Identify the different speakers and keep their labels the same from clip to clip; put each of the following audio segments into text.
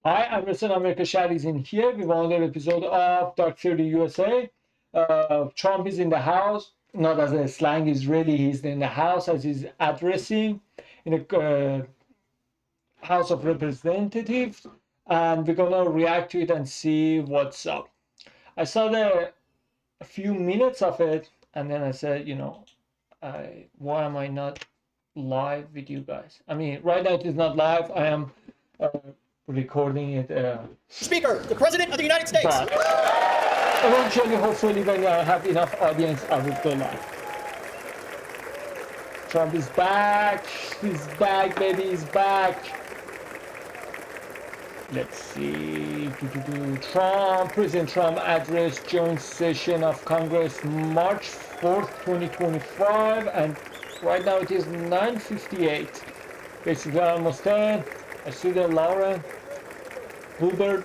Speaker 1: Hi, I'm Russell America Shad is in here with another episode of Dark Theory USA. Trump is in the house, not as a slang is ready, he's in the house as he's addressing in the House of Representatives, and we're gonna react to it and see what's up. I saw a few minutes of it, and then I said, why am I not live with you guys? I mean, right now it is not live. I am uh, recording it.
Speaker 2: Speaker, the President of the United States.
Speaker 1: But eventually, hopefully, when I have enough audience, I will go live. Trump is back. He's back, baby. He's back. Let's see. President Trump address joint session of Congress March 4th, 2025. And right now it is 9:58. Basically almost 10. I see there Lauren Hubbard,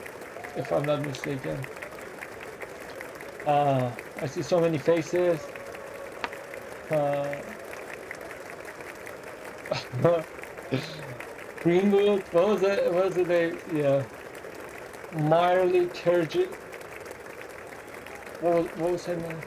Speaker 1: if I'm not mistaken. I see so many faces. Greenwood, what was it? What was it? Yeah. Miley Turgid. What was her name?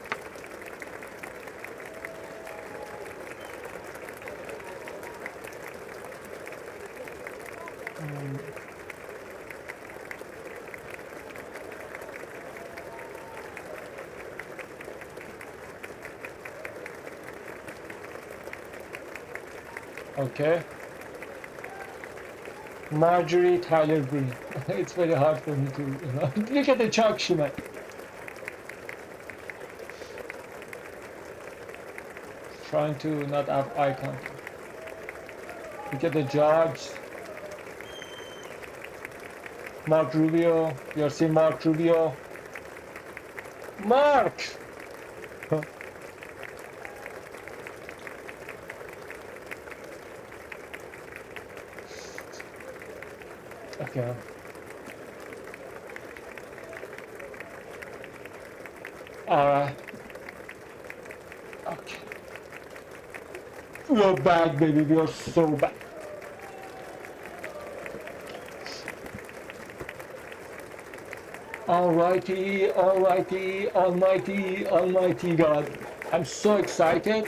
Speaker 1: Okay. Marjorie Tyler Greene. It's very hard for me to, Look at the Chuck Schumer. Trying to not have eye contact. Look at the judge. Mark Rubio. You're seeing Mark Rubio. Mark! Okay. Alright. Okay. We're back, baby. We are so back. Alrighty, alrighty, almighty, almighty God. I'm so excited.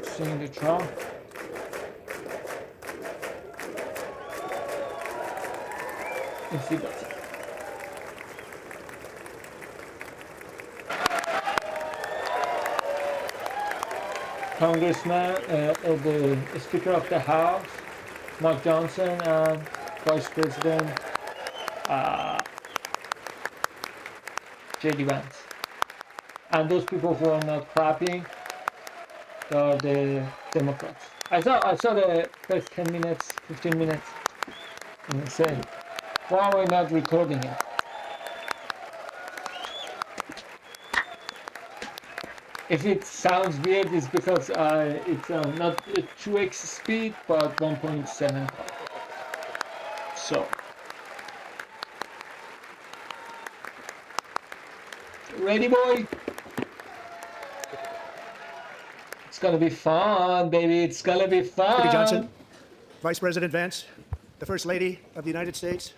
Speaker 1: Seeing the Trump. Let's see that. Congressman, the Speaker of the House, Mike Johnson, and Vice President J.D. Vance. And those people who are not clapping, they are the Democrats. I saw the first 10 minutes, 15 minutes, and I said, why are we not recording it? If it sounds weird, it's because it's not 2x speed, but 1.7. So, ready, boy? It's gonna be fun, baby. It's gonna be fun.
Speaker 2: Speaker Johnson, Vice President Vance, the First Lady of the United States.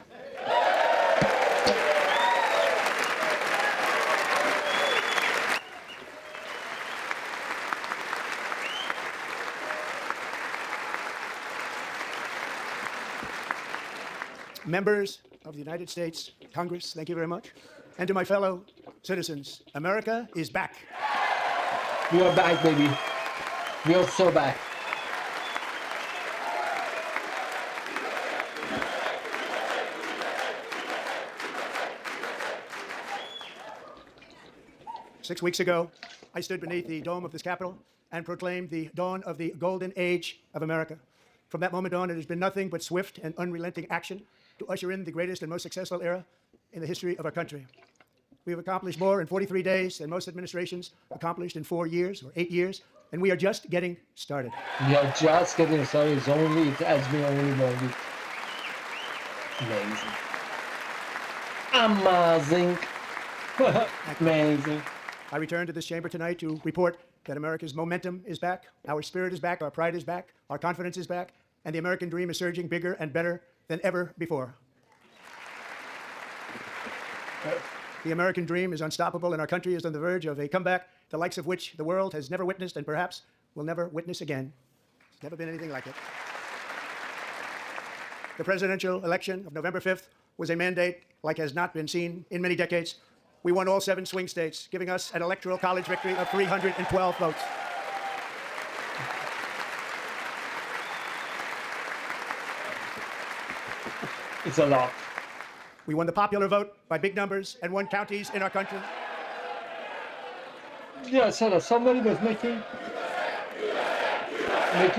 Speaker 2: Members of the United States Congress, thank you very much. And to my fellow citizens, America is back.
Speaker 1: We are back, baby. We are so back.
Speaker 2: Six weeks ago, I stood beneath the dome of this Capitol and proclaimed the dawn of the golden age of America. From that moment on, it has been nothing but swift and unrelenting action to usher in the greatest and most successful era in the history of our country. We have accomplished more in 43 days than most administrations accomplished in 4 years or 8 years, and we are just getting started.
Speaker 1: We are just getting started. It has been only 1 week. Amazing. Amazing.
Speaker 2: I return to this chamber tonight to report that America's momentum is back, our spirit is back, our pride is back, our confidence is back, and the American dream is surging bigger and better than ever before. The American dream is unstoppable, and our country is on the verge of a comeback, the likes of which the world has never witnessed and perhaps will never witness again. There's never been anything like it. The presidential election of November 5th was a mandate like has not been seen in many decades. We won all 7 swing states, giving us an electoral college victory of 312 votes.
Speaker 1: It's a lot.
Speaker 2: We won the popular vote by big numbers and won counties in our country.
Speaker 1: Yeah, so somebody was making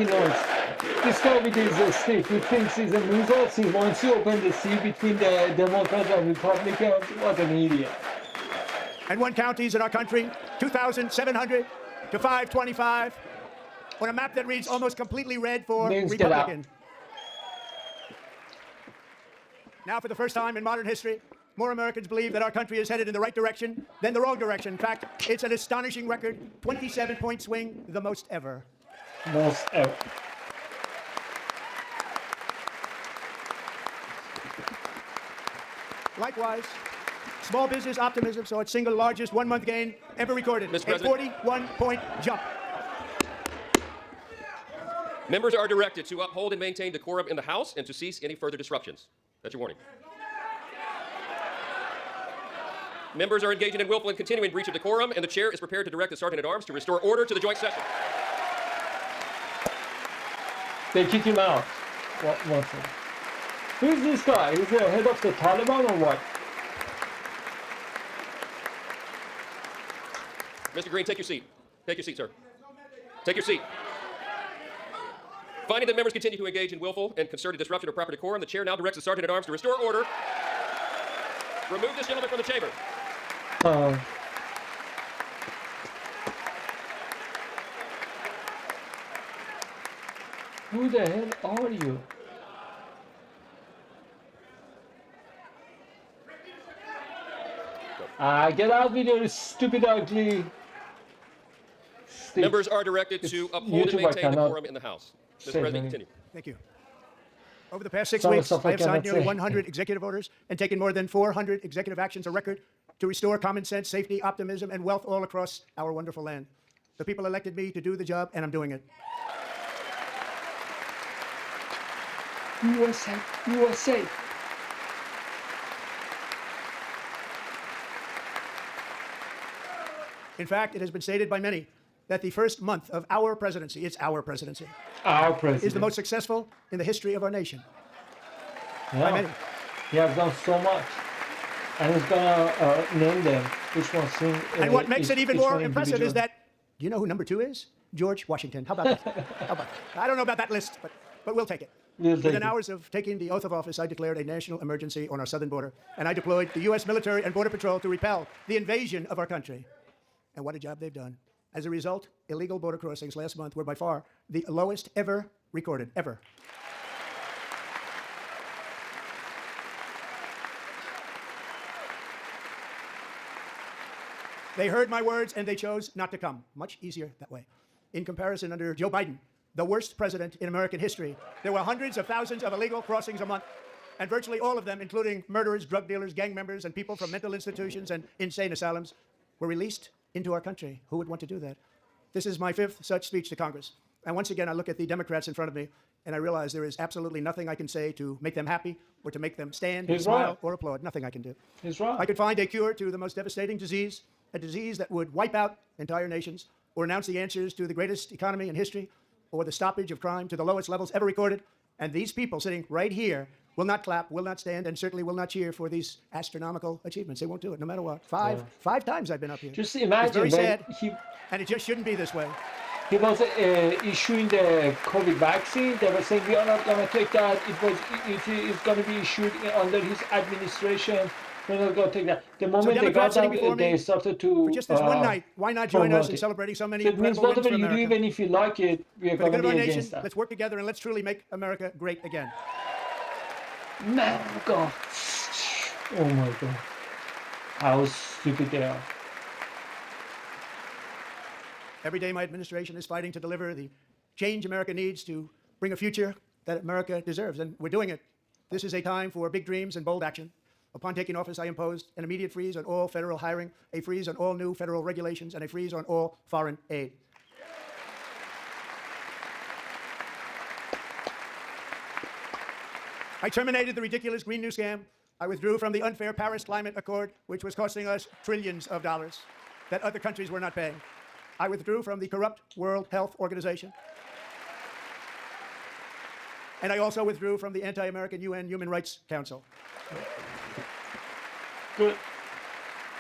Speaker 1: noise. This guy with his stick, who thinks he's a loser, he wants to open the sea between the Democrats and Republicans. What an idiot.
Speaker 2: And won counties in our country, 2,700 to 525, on a map that reads almost completely red for Republican. Now, for the first time in modern history, more Americans believe that our country is headed in the right direction than the wrong direction. In fact, it's an astonishing record, 27-point swing, the most ever.
Speaker 1: Most ever.
Speaker 2: Likewise, small business optimism saw its single largest one-month gain ever recorded, a 41-point jump.
Speaker 3: Members are directed to uphold and maintain decorum in the House and to cease any further disruptions. That's your warning. Members are engaging in willful and continuing breach of decorum, and the chair is prepared to direct the Sergeant-at-Arms to restore order to the joint session.
Speaker 1: They kick him out. What's it? Who's this guy? Is he the head of the Taliban or what?
Speaker 3: Mr. Green, take your seat. Take your seat, sir. Take your seat. Finding that members continue to engage in willful and concerted disruption of proper decorum, the chair now directs the Sergeant-at-Arms to restore order. Remove this gentleman from the chamber.
Speaker 1: Who the hell are you? Get out with your stupid, ugly stick.
Speaker 3: Members are directed to uphold and maintain decorum in the House. Mr. President, continue.
Speaker 2: Thank you. Over the past 6 weeks, I have signed nearly 100 executive orders and taken more than 400 executive actions, a record, to restore common sense, safety, optimism, and wealth all across our wonderful land. The people elected me to do the job, and I'm doing it.
Speaker 1: USA, USA.
Speaker 2: In fact, it has been stated by many that the first month of our presidency, it's our presidency, is the most successful in the history of our nation.
Speaker 1: Yeah.
Speaker 2: By many.
Speaker 1: He has done so much. And he's going to name them, which one soon.
Speaker 2: And what makes it even more impressive is that, do you know who number 2 is? George Washington. How about that? How about that? I don't know about that list, but we'll take it. Within hours of taking the oath of office, I declared a national emergency on our southern border, and I deployed the U.S. military and Border Patrol to repel the invasion of our country. And what a job they've done. As a result, illegal border crossings last month were by far the lowest ever recorded, ever. They heard my words and they chose not to come. Much easier that way. In comparison, under Joe Biden, the worst president in American history, there were hundreds of thousands of illegal crossings a month, and virtually all of them, including murderers, drug dealers, gang members, and people from mental institutions and insane asylums, were released into our country. Who would want to do that? This is my 5th such speech to Congress. And once again, I look at the Democrats in front of me, and I realize there is absolutely nothing I can say to make them happy or to make them stand, smile, or applaud. Nothing I can do.
Speaker 1: He's right.
Speaker 2: I could find a cure to the most devastating disease, a disease that would wipe out entire nations, or announce the answers to the greatest economy in history, or the stoppage of crime to the lowest levels ever recorded. And these people sitting right here will not clap, will not stand, and certainly will not cheer for these astronomical achievements. They won't do it, no matter what. Five times I've been up here.
Speaker 1: Just imagine,
Speaker 2: it's very sad, and it just shouldn't be this way.
Speaker 1: He was issuing the COVID vaccine. They were saying we are not going to take that. It is going to be issued under his administration. We're not going to take that. The moment they got that, they started to.
Speaker 2: For just this one night, why not join us in celebrating so many incredible wins for America?
Speaker 1: Whatever you do, even if you like it, we are going to be against that.
Speaker 2: Let's work together and let's truly make America great again.
Speaker 1: God. Oh my God. How stupid they are.
Speaker 2: Every day my administration is fighting to deliver the change America needs to bring a future that America deserves, and we're doing it. This is a time for big dreams and bold action. Upon taking office, I imposed an immediate freeze on all federal hiring, a freeze on all new federal regulations, and a freeze on all foreign aid. I terminated the ridiculous Green New Scam. I withdrew from the unfair Paris Climate Accord, which was costing us trillions of dollars that other countries were not paying. I withdrew from the corrupt World Health Organization. And I also withdrew from the anti-American UN Human Rights Council.
Speaker 1: Good.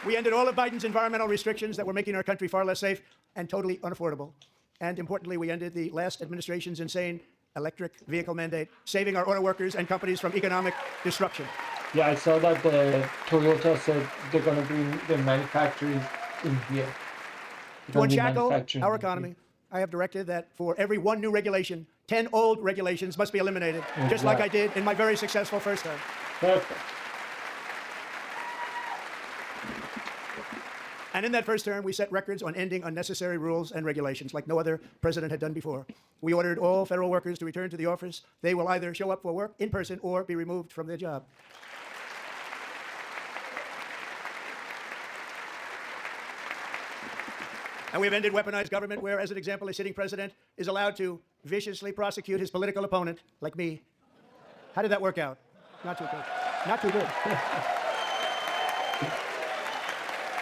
Speaker 2: We ended all of Biden's environmental restrictions that were making our country far less safe and totally unaffordable. And importantly, we ended the last administration's insane electric vehicle mandate, saving our auto workers and companies from economic destruction.
Speaker 1: Yeah, I saw that Toyota said they're going to bring their manufacturers in here.
Speaker 2: To unshackle our economy, I have directed that for every one new regulation, 10 old regulations must be eliminated, just like I did in my very successful first term.
Speaker 1: Perfect.
Speaker 2: And in that first term, we set records on ending unnecessary rules and regulations like no other president had done before. We ordered all federal workers to return to the office. They will either show up for work in person or be removed from their job. And we've ended weaponized government where, as an example, a sitting president is allowed to viciously prosecute his political opponent, like me. How did that work out? Not too good. Not too good.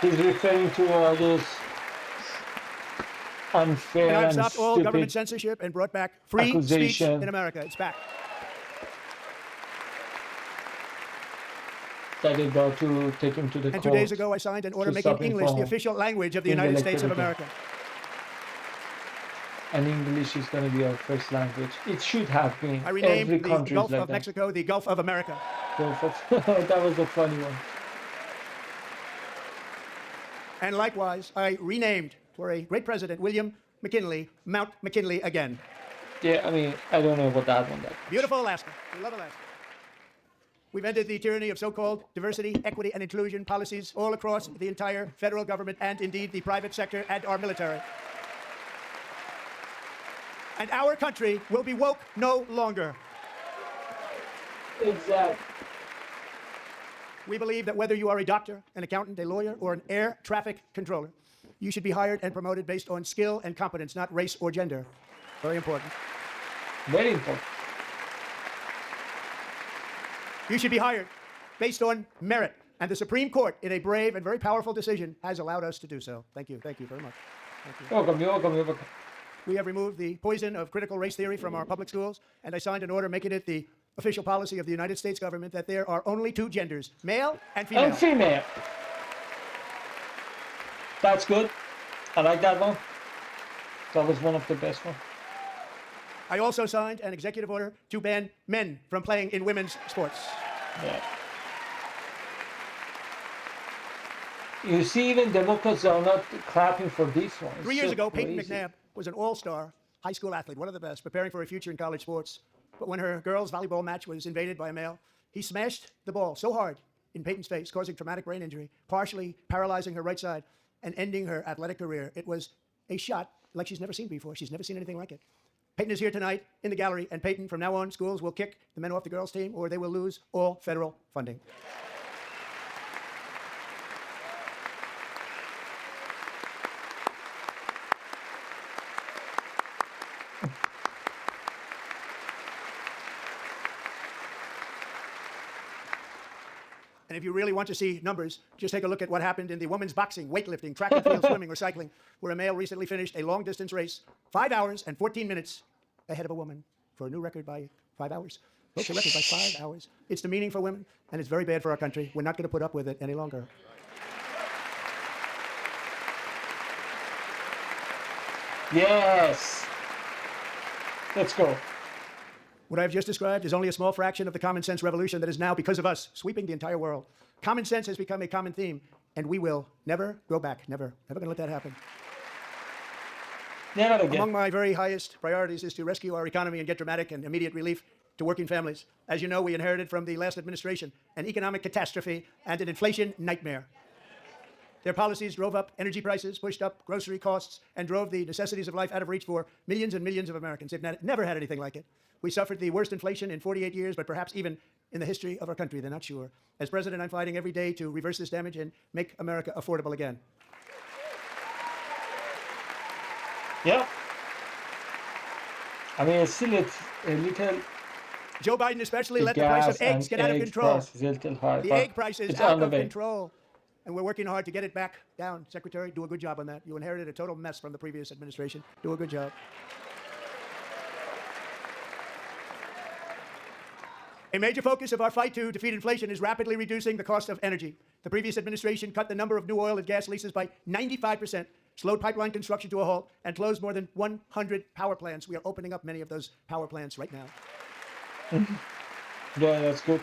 Speaker 1: He's referring to all those unfair
Speaker 2: And I've
Speaker 1: and
Speaker 2: stopped all government
Speaker 1: stupid
Speaker 2: censorship and brought back free speech
Speaker 1: accusation.
Speaker 2: in America. It's back.
Speaker 1: that they go to take him to the
Speaker 2: And
Speaker 1: court.
Speaker 2: 2 days ago, I signed an order
Speaker 1: to
Speaker 2: making
Speaker 1: stop him
Speaker 2: English the
Speaker 1: from
Speaker 2: official language of the
Speaker 1: being
Speaker 2: United
Speaker 1: elected
Speaker 2: States of
Speaker 1: again.
Speaker 2: America.
Speaker 1: And English is going to be our first language. It should have been.
Speaker 2: I renamed
Speaker 1: Every
Speaker 2: the
Speaker 1: country
Speaker 2: Gulf
Speaker 1: is like
Speaker 2: of
Speaker 1: that.
Speaker 2: Mexico the Gulf of America.
Speaker 1: That was a funny one.
Speaker 2: And likewise, I renamed for a great president, William McKinley, Mount McKinley again.
Speaker 1: Yeah, I mean, I don't know about that one.
Speaker 2: Beautiful Alaska. We love Alaska. We've ended the tyranny of so-called diversity, equity, and inclusion policies all across the entire federal government and indeed the private sector and our military. And our country will be woke no longer.
Speaker 1: Exactly.
Speaker 2: We believe that whether you are a doctor, an accountant, a lawyer, or an air traffic controller, you should be hired and promoted based on skill and competence, not race or gender. Very important.
Speaker 1: Very important.
Speaker 2: You should be hired based on merit. And the Supreme Court, in a brave and very powerful decision, has allowed us to do so. Thank you. Thank you very much. Thank you.
Speaker 1: Welcome, you're welcome, you're welcome.
Speaker 2: We have removed the poison of critical race theory from our public schools, and I signed an order making it the official policy of the United States government that there are only two genders, male and female.
Speaker 1: And female. That's good. I like that one. That was one of the best ones.
Speaker 2: I also signed an executive order to ban men from playing in women's sports.
Speaker 1: Yeah. You see, even Democrats are not clapping for this one. It's
Speaker 2: 3 years
Speaker 1: so
Speaker 2: ago, Peyton
Speaker 1: crazy.
Speaker 2: McNabb was an all-star high school athlete, one of the best, preparing for a future in college sports. But when her girls' volleyball match was invaded by a male, he smashed the ball so hard in Peyton's face, causing traumatic brain injury, partially paralyzing her right side and ending her athletic career. It was a shot like she's never seen before. She's never seen anything like it. Peyton is here tonight in the gallery, and Peyton, from now on, schools will kick the men off the girls' team or they will lose all federal funding. And if you really want to see numbers, just take a look at what happened in the women's boxing, weightlifting, track and field, swimming, or cycling, where a male recently finished a long-distance race 5 hours and 14 minutes ahead of a woman for a new record by 5 hours. Broke the record by 5 hours. It's demeaning for women, and it's very bad for our country. We're not going to put up with it any longer.
Speaker 1: Yes. Let's go.
Speaker 2: What I've just described is only a small fraction of the common sense revolution that is now, because of us, sweeping the entire world. Common sense has become a common theme, and we will never go back. Never. Never going to let that happen.
Speaker 1: Never again.
Speaker 2: Among my very highest priorities is to rescue our economy and get dramatic and immediate relief to working families. As you know, we inherited from the last administration an economic catastrophe and an inflation nightmare. Their policies drove up energy prices, pushed up grocery costs, and drove the necessities of life out of reach for millions and millions of Americans. They've never had anything like it. We suffered the worst inflation in 48 years, but perhaps even in the history of our country. They're not sure. As president, I'm fighting every day to reverse this damage and make America affordable again.
Speaker 1: Yeah. I mean, it's still a little.
Speaker 2: Joe Biden especially
Speaker 1: The
Speaker 2: let the price
Speaker 1: gas
Speaker 2: of eggs
Speaker 1: and
Speaker 2: get out of
Speaker 1: eggs
Speaker 2: control.
Speaker 1: price is a little high,
Speaker 2: The
Speaker 1: but
Speaker 2: egg price is
Speaker 1: it's
Speaker 2: out
Speaker 1: on the
Speaker 2: of
Speaker 1: way.
Speaker 2: control, and we're working hard to get it back down. Secretary, do a good job on that. You inherited a total mess from the previous administration. Do a good job. A major focus of our fight to defeat inflation is rapidly reducing the cost of energy. The previous administration cut the number of new oil and gas leases by 95%, slowed pipeline construction to a halt, and closed more than 100 power plants. We are opening up many of those power plants right now.
Speaker 1: Yeah, that's good.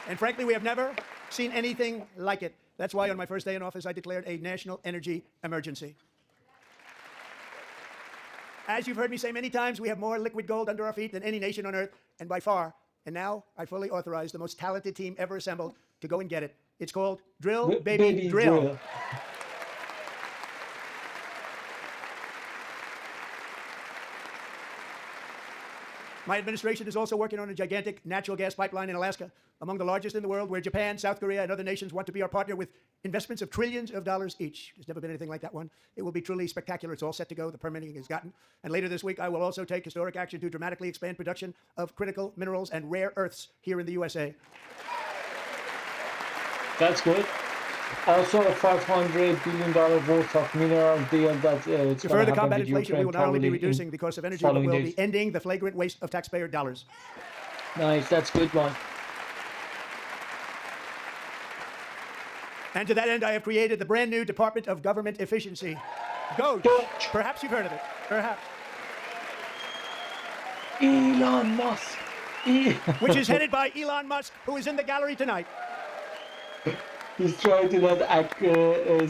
Speaker 2: And frankly, we have never seen anything like it. That's why on my first day in office, I declared a national energy emergency. As you've heard me say many times, we have more liquid gold under our feet than any nation on earth, and by far. And now I fully authorize the most talented team ever assembled to go and get it. It's called Drill, Baby, Drill. My administration is also working on a gigantic natural gas pipeline in Alaska, among the largest in the world, where Japan, South Korea, and other nations want to be our partner with investments of trillions of dollars each. There's never been anything like that one. It will be truly spectacular. It's all set to go. The permitting is gotten. And later this week, I will also take historic action to dramatically expand production of critical minerals and rare earths here in the USA.
Speaker 1: That's good. Also, a $500 billion worth of mineral deal that it's
Speaker 2: To
Speaker 1: going
Speaker 2: further
Speaker 1: to happen
Speaker 2: combat
Speaker 1: with
Speaker 2: inflation, we
Speaker 1: Ukraine
Speaker 2: will not only be
Speaker 1: probably
Speaker 2: reducing
Speaker 1: in
Speaker 2: the cost of energy, but
Speaker 1: following
Speaker 2: we'll
Speaker 1: days.
Speaker 2: be ending the flagrant waste of taxpayer dollars.
Speaker 1: Nice, that's good one.
Speaker 2: And to that end, I have created the brand new Department of Government Efficiency. Go. Perhaps you've heard of it. Perhaps.
Speaker 1: Elon Musk.
Speaker 2: Which is headed by Elon Musk, who is in the gallery tonight.
Speaker 1: He's trying to not act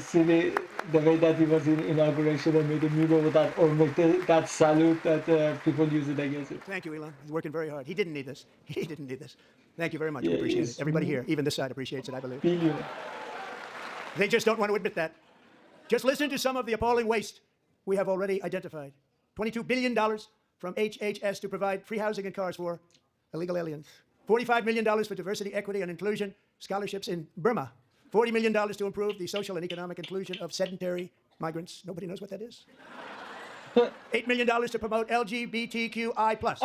Speaker 1: silly the way that he was in inauguration and made a meme over that, or make that salute that people use it against him.
Speaker 2: Thank you, Elon. He's working very hard. He didn't need this. He didn't need this. Thank you very much.
Speaker 1: Yeah,
Speaker 2: We appreciate
Speaker 1: he's
Speaker 2: it. Everybody here, even this side, appreciates it, I believe.
Speaker 1: Billionaire.
Speaker 2: They just don't want to admit that. Just listen to some of the appalling waste we have already identified. $22 billion from HHS to provide free housing and cars for illegal aliens. $45 million for diversity, equity, and inclusion scholarships in Burma. $40 million to improve the social and economic inclusion of sedentary migrants. Nobody knows what that is. $8 million to promote LGBTQI+.
Speaker 1: I plus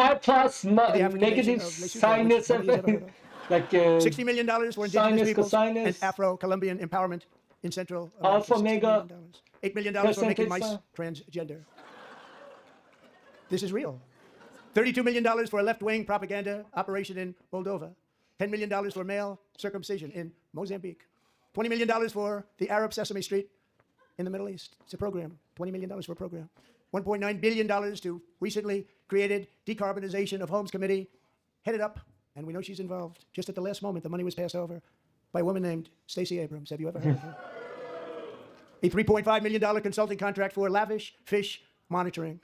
Speaker 2: The African
Speaker 1: negative
Speaker 2: nation of Lesotho,
Speaker 1: sinus
Speaker 2: which nobody's ever heard of.
Speaker 1: like
Speaker 2: $60 million for indigenous
Speaker 1: sinus,
Speaker 2: peoples
Speaker 1: cosinus,
Speaker 2: and Afro-Colombian empowerment in Central America.
Speaker 1: alpha,
Speaker 2: $60
Speaker 1: mega,
Speaker 2: million. $8 million for making mice
Speaker 1: percentage,
Speaker 2: transgender. This is real. $32 million for a left-wing propaganda operation in Moldova. $10 million for male circumcision in Mozambique. $20 million for the Arab Sesame Street in the Middle East. It's a program. $20 million for a program. $1.9 billion to recently created Decarbonization of Homes Committee, headed up, and we know she's involved. Just at the last moment, the money was passed over by a woman named Stacey Abrams. Have you ever heard of her? A $3.5 million consulting contract for lavish fish monitoring.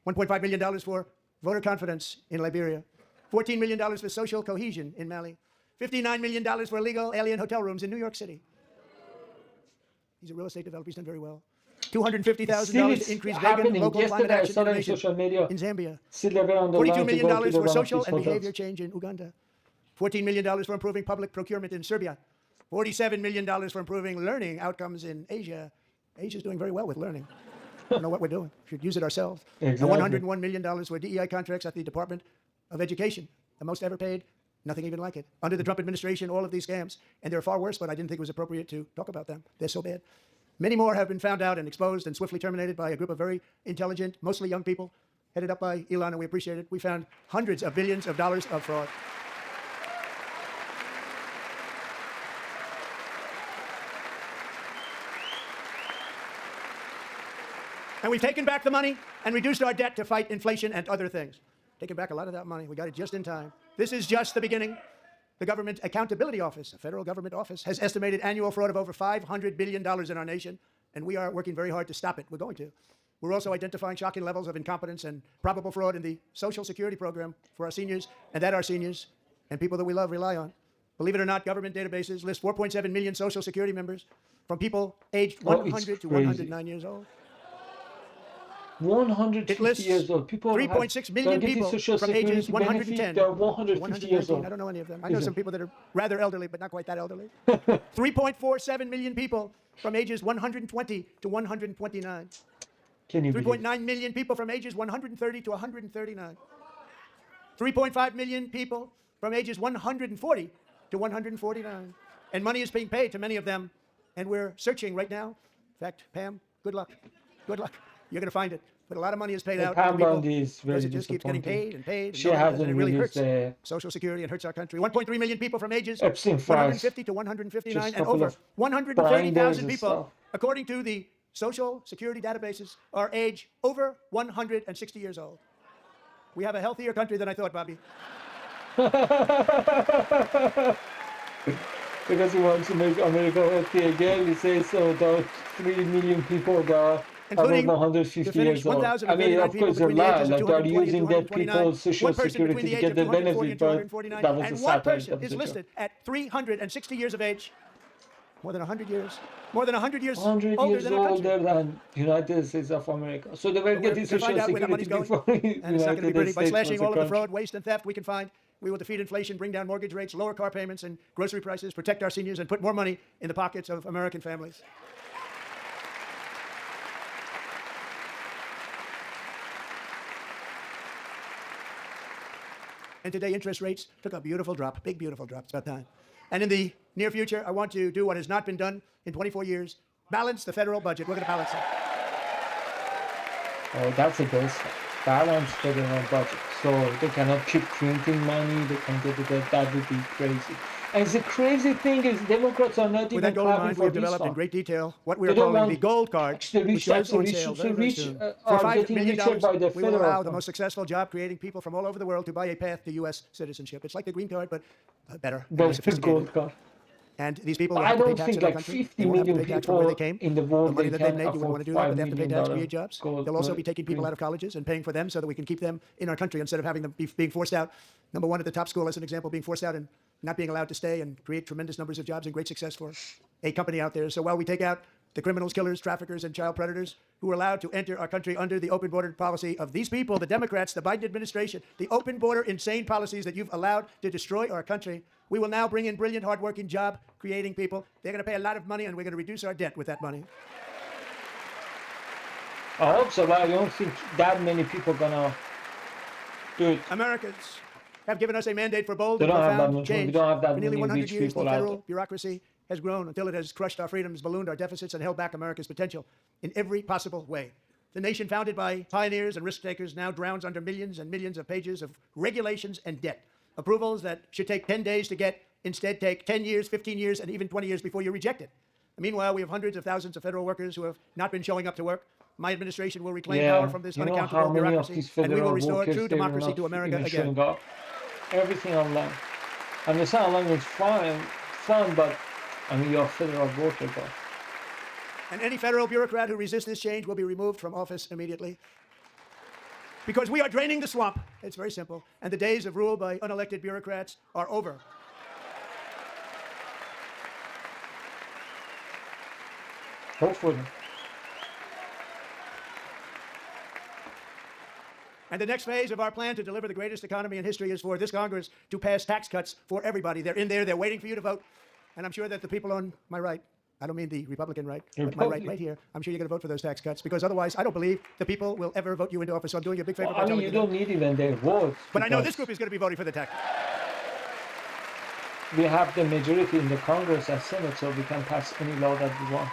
Speaker 2: $1.5 million for voter confidence in Liberia. $14 million for social cohesion in Mali. $59 million for illegal alien hotel rooms in New York City. He's a real estate developer. He's done very well. $250,000 to increase vegan local climate action
Speaker 1: on
Speaker 2: innovation
Speaker 1: social media.
Speaker 2: in Zambia.
Speaker 1: Still they're on the line
Speaker 2: $42
Speaker 1: to
Speaker 2: million
Speaker 1: go to the
Speaker 2: for
Speaker 1: one of
Speaker 2: social
Speaker 1: these
Speaker 2: and
Speaker 1: hotels.
Speaker 2: behavior change in Uganda. $14 million for improving public procurement in Serbia. $47 million for improving learning outcomes in Asia. Asia's doing very well with learning. I don't know what we're doing. We should use it ourselves.
Speaker 1: Exactly.
Speaker 2: And $101 million for DEI contracts at the Department of Education. The most ever paid. Nothing even like it. Under the Trump administration, all of these scams, and they're far worse, but I didn't think it was appropriate to talk about them. They're so bad. Many more have been found out and exposed and swiftly terminated by a group of very intelligent, mostly young people, headed up by Elon, and we appreciate it. We found hundreds of billions of dollars of fraud. And we've taken back the money and reduced our debt to fight inflation and other things. Taken back a lot of that money. We got it just in time. This is just the beginning. The Government Accountability Office, a federal government office, has estimated annual fraud of over $500 billion in our nation, and we are working very hard to stop it. We're going to. We're also identifying shocking levels of incompetence and probable fraud in the Social Security program for our seniors, and that our seniors and people that we love rely on. Believe it or not, government databases list 4.7 million Social Security members from people aged
Speaker 1: Oh, it's
Speaker 2: 100 to
Speaker 1: crazy.
Speaker 2: 109 years old.
Speaker 1: 150
Speaker 2: It lists
Speaker 1: years old. People
Speaker 2: 3.6
Speaker 1: they're
Speaker 2: million
Speaker 1: getting
Speaker 2: people
Speaker 1: social
Speaker 2: from
Speaker 1: security
Speaker 2: ages 110
Speaker 1: benefit. They're
Speaker 2: to
Speaker 1: 150 years
Speaker 2: 119.
Speaker 1: old.
Speaker 2: I don't know any of them. I
Speaker 1: Is
Speaker 2: know
Speaker 1: it?
Speaker 2: some people that are rather elderly, but not quite that elderly. 3.47 million people from ages 120 to 129.
Speaker 1: Can you believe?
Speaker 2: 3.9 million people from ages 130 to 139. 3.5 million people from ages 140 to 149. And money is being paid to many of them, and we're searching right now. In fact, Pam, good luck. Good luck. You're going to find it. But a lot of money is paid out to
Speaker 1: Pam
Speaker 2: people
Speaker 1: Bondi is very
Speaker 2: because it just keeps getting
Speaker 1: disappointing.
Speaker 2: paid and paid. And
Speaker 1: She
Speaker 2: nobody does,
Speaker 1: hasn't
Speaker 2: and it really
Speaker 1: released
Speaker 2: hurts Social Security and hurts our country. 1.3 million people from ages
Speaker 1: Epstein files.
Speaker 2: 150 to 159,
Speaker 1: Just a
Speaker 2: and
Speaker 1: couple
Speaker 2: over
Speaker 1: of
Speaker 2: 130,000
Speaker 1: binders and
Speaker 2: people,
Speaker 1: stuff.
Speaker 2: according to the Social Security databases, are age over 160 years old. We have a healthier country than I thought, Bobby.
Speaker 1: Because he wants to make America healthy again. He says so. There are 3 million people that are
Speaker 2: Including
Speaker 1: above 150
Speaker 2: the finished
Speaker 1: years old. I mean,
Speaker 2: 1,039
Speaker 1: of
Speaker 2: people
Speaker 1: course, they're
Speaker 2: between the
Speaker 1: lying.
Speaker 2: ages of
Speaker 1: Like they're
Speaker 2: 240 and
Speaker 1: using dead
Speaker 2: 229.
Speaker 1: people's social
Speaker 2: One person
Speaker 1: security
Speaker 2: between the
Speaker 1: to
Speaker 2: age
Speaker 1: get
Speaker 2: of
Speaker 1: the
Speaker 2: 240
Speaker 1: benefit,
Speaker 2: and
Speaker 1: but
Speaker 2: 249.
Speaker 1: that was a
Speaker 2: And one
Speaker 1: satire.
Speaker 2: person
Speaker 1: That was
Speaker 2: is
Speaker 1: a joke.
Speaker 2: listed at 360 years of age. More than 100 years. More than 100 years
Speaker 1: 100
Speaker 2: older
Speaker 1: years
Speaker 2: than our country.
Speaker 1: older than United States of America. So they were
Speaker 2: We're
Speaker 1: getting
Speaker 2: going to
Speaker 1: social
Speaker 2: find out where that
Speaker 1: security
Speaker 2: money's going,
Speaker 1: before
Speaker 2: and it's not going to be pretty.
Speaker 1: United
Speaker 2: By
Speaker 1: States
Speaker 2: slashing
Speaker 1: was a
Speaker 2: all of the
Speaker 1: country.
Speaker 2: fraud, waste, and theft we can find, we will defeat inflation, bring down mortgage rates, lower car payments and grocery prices, protect our seniors, and put more money in the pockets of American families. And today, interest rates took a beautiful drop, big, beautiful drop. It's about time. And in the near future, I want to do what has not been done in 24 years, balance the federal budget. We're going to balance it.
Speaker 1: Oh, that's a good stuff. Balance federal budget. So they cannot keep printing money. They can get it. That would be crazy. And the crazy thing is, Democrats are not
Speaker 2: With
Speaker 1: even
Speaker 2: that goal in
Speaker 1: clapping
Speaker 2: mind, we
Speaker 1: for
Speaker 2: have
Speaker 1: this
Speaker 2: developed in
Speaker 1: one.
Speaker 2: great detail what we
Speaker 1: They
Speaker 2: are
Speaker 1: don't
Speaker 2: calling the
Speaker 1: want
Speaker 2: gold card,
Speaker 1: the rich,
Speaker 2: which goes on
Speaker 1: rich,
Speaker 2: sale
Speaker 1: the
Speaker 2: very, very
Speaker 1: rich
Speaker 2: soon.
Speaker 1: are
Speaker 2: For $5
Speaker 1: getting
Speaker 2: million,
Speaker 1: richer by the
Speaker 2: we will
Speaker 1: federal
Speaker 2: allow the
Speaker 1: fund.
Speaker 2: most successful job-creating people from all over the world to buy a path to U.S. citizenship. It's like the green card, but better and more
Speaker 1: There's the
Speaker 2: sophisticated.
Speaker 1: gold card.
Speaker 2: And these people will
Speaker 1: I
Speaker 2: have to pay
Speaker 1: don't
Speaker 2: tax
Speaker 1: think
Speaker 2: in our
Speaker 1: like
Speaker 2: country.
Speaker 1: 50
Speaker 2: They won't have to
Speaker 1: million
Speaker 2: pay tax from where they
Speaker 1: people
Speaker 2: came.
Speaker 1: in the
Speaker 2: The
Speaker 1: world
Speaker 2: money
Speaker 1: they
Speaker 2: that they've
Speaker 1: can
Speaker 2: made, you wouldn't want to do that,
Speaker 1: afford
Speaker 2: but they have to pay
Speaker 1: $5
Speaker 2: tax,
Speaker 1: million
Speaker 2: create jobs.
Speaker 1: gold.
Speaker 2: They'll also be taking people out of colleges and paying for them so that we can keep them in our country instead of having them being forced out. Number one at the top school, as an example, being forced out and not being allowed to stay and create tremendous numbers of jobs and great success for a company out there. So while we take out the criminals, killers, traffickers, and child predators who are allowed to enter our country under the open border policy of these people, the Democrats, the Biden administration, the open border insane policies that you've allowed to destroy our country, we will now bring in brilliant, hardworking, job-creating people. They're going to pay a lot of money, and we're going to reduce our debt with that money.
Speaker 1: I hope so, but I don't think that many people gonna do it.
Speaker 2: Americans have given us a mandate for bold
Speaker 1: They
Speaker 2: and
Speaker 1: don't have that
Speaker 2: profound
Speaker 1: much.
Speaker 2: change.
Speaker 1: We don't have that
Speaker 2: For nearly
Speaker 1: many
Speaker 2: 100
Speaker 1: rich
Speaker 2: years, the
Speaker 1: people out
Speaker 2: federal
Speaker 1: there.
Speaker 2: bureaucracy has grown until it has crushed our freedoms, ballooned our deficits, and held back America's potential in every possible way. The nation founded by pioneers and risk takers now drowns under millions and millions of pages of regulations and debt. Approvals that should take 10 days to get instead take 10 years, 15 years, and even 20 years before you're rejected. Meanwhile, we have hundreds of thousands of federal workers who have not been showing up to work. My administration will reclaim power from this
Speaker 1: you know
Speaker 2: unaccountable
Speaker 1: how many of
Speaker 2: bureaucracy,
Speaker 1: these
Speaker 2: and we will
Speaker 1: federal
Speaker 2: restore
Speaker 1: workers
Speaker 2: true
Speaker 1: they were
Speaker 2: democracy
Speaker 1: not
Speaker 2: to America
Speaker 1: even
Speaker 2: again.
Speaker 1: showing up? Everything online. And the sound online is fun, but I mean you're a federal worker, but
Speaker 2: And any federal bureaucrat who resists this change will be removed from office immediately. Because we are draining the swamp. It's very simple. And the days of rule by unelected bureaucrats are over.
Speaker 1: hopefully.
Speaker 2: And the next phase of our plan to deliver the greatest economy in history is for this Congress to pass tax cuts for everybody. They're in there, they're waiting for you to vote. And I'm sure that the people on my right, I don't mean the Republican right, but my right here, I'm sure you're going to vote for those tax cuts, because otherwise I don't believe the people will ever vote you into office. So I'm doing you a big favor by
Speaker 1: I mean,
Speaker 2: telling
Speaker 1: you
Speaker 2: you
Speaker 1: don't
Speaker 2: that.
Speaker 1: need even their votes.
Speaker 2: But I know
Speaker 1: because
Speaker 2: this group is going to be voting for the tax.
Speaker 1: we have the majority in the Congress and Senate, so we can pass any law that we want.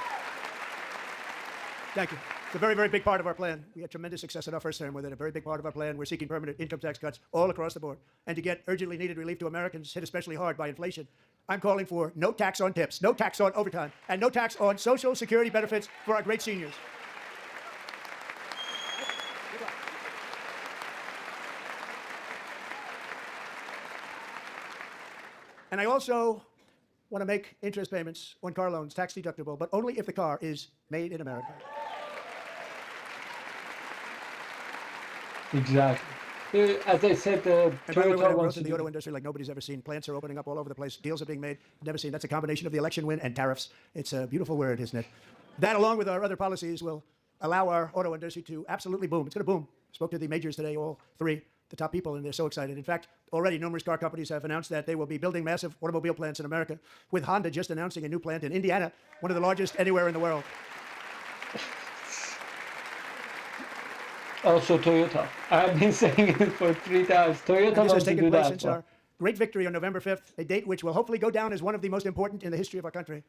Speaker 2: Thank you. It's a very, very big part of our plan. We had tremendous success in our first term with it. A very big part of our plan. We're seeking permanent income tax cuts all across the board. And to get urgently needed relief to Americans hit especially hard by inflation, I'm calling for no tax on tips, no tax on overtime, and no tax on Social Security benefits for our great seniors. And I also want to make interest payments on car loans tax deductible, but only if the car is made in America.
Speaker 1: Exactly. As I said, the
Speaker 2: And by the way, we
Speaker 1: Toyota
Speaker 2: have
Speaker 1: wants
Speaker 2: growth
Speaker 1: to
Speaker 2: in the
Speaker 1: do
Speaker 2: auto
Speaker 1: that.
Speaker 2: industry like nobody's ever seen. Plants are opening up all over the place. Deals are being made. Never seen. That's a combination of the election win and tariffs. It's a beautiful word, isn't it? That, along with our other policies, will allow our auto industry to absolutely boom. It's going to boom. Spoke to the majors today, all three, the top people, and they're so excited. In fact, already numerous car companies have announced that they will be building massive automobile plants in America, with Honda just announcing a new plant in Indiana, one of the largest anywhere in the world.
Speaker 1: Also, Toyota. I've been saying it for 3 times. Toyota
Speaker 2: And this has
Speaker 1: wants to
Speaker 2: taken
Speaker 1: do
Speaker 2: place
Speaker 1: that.
Speaker 2: since our great victory on November 5th, a date which will hopefully go down as one of the most important in the history of our country.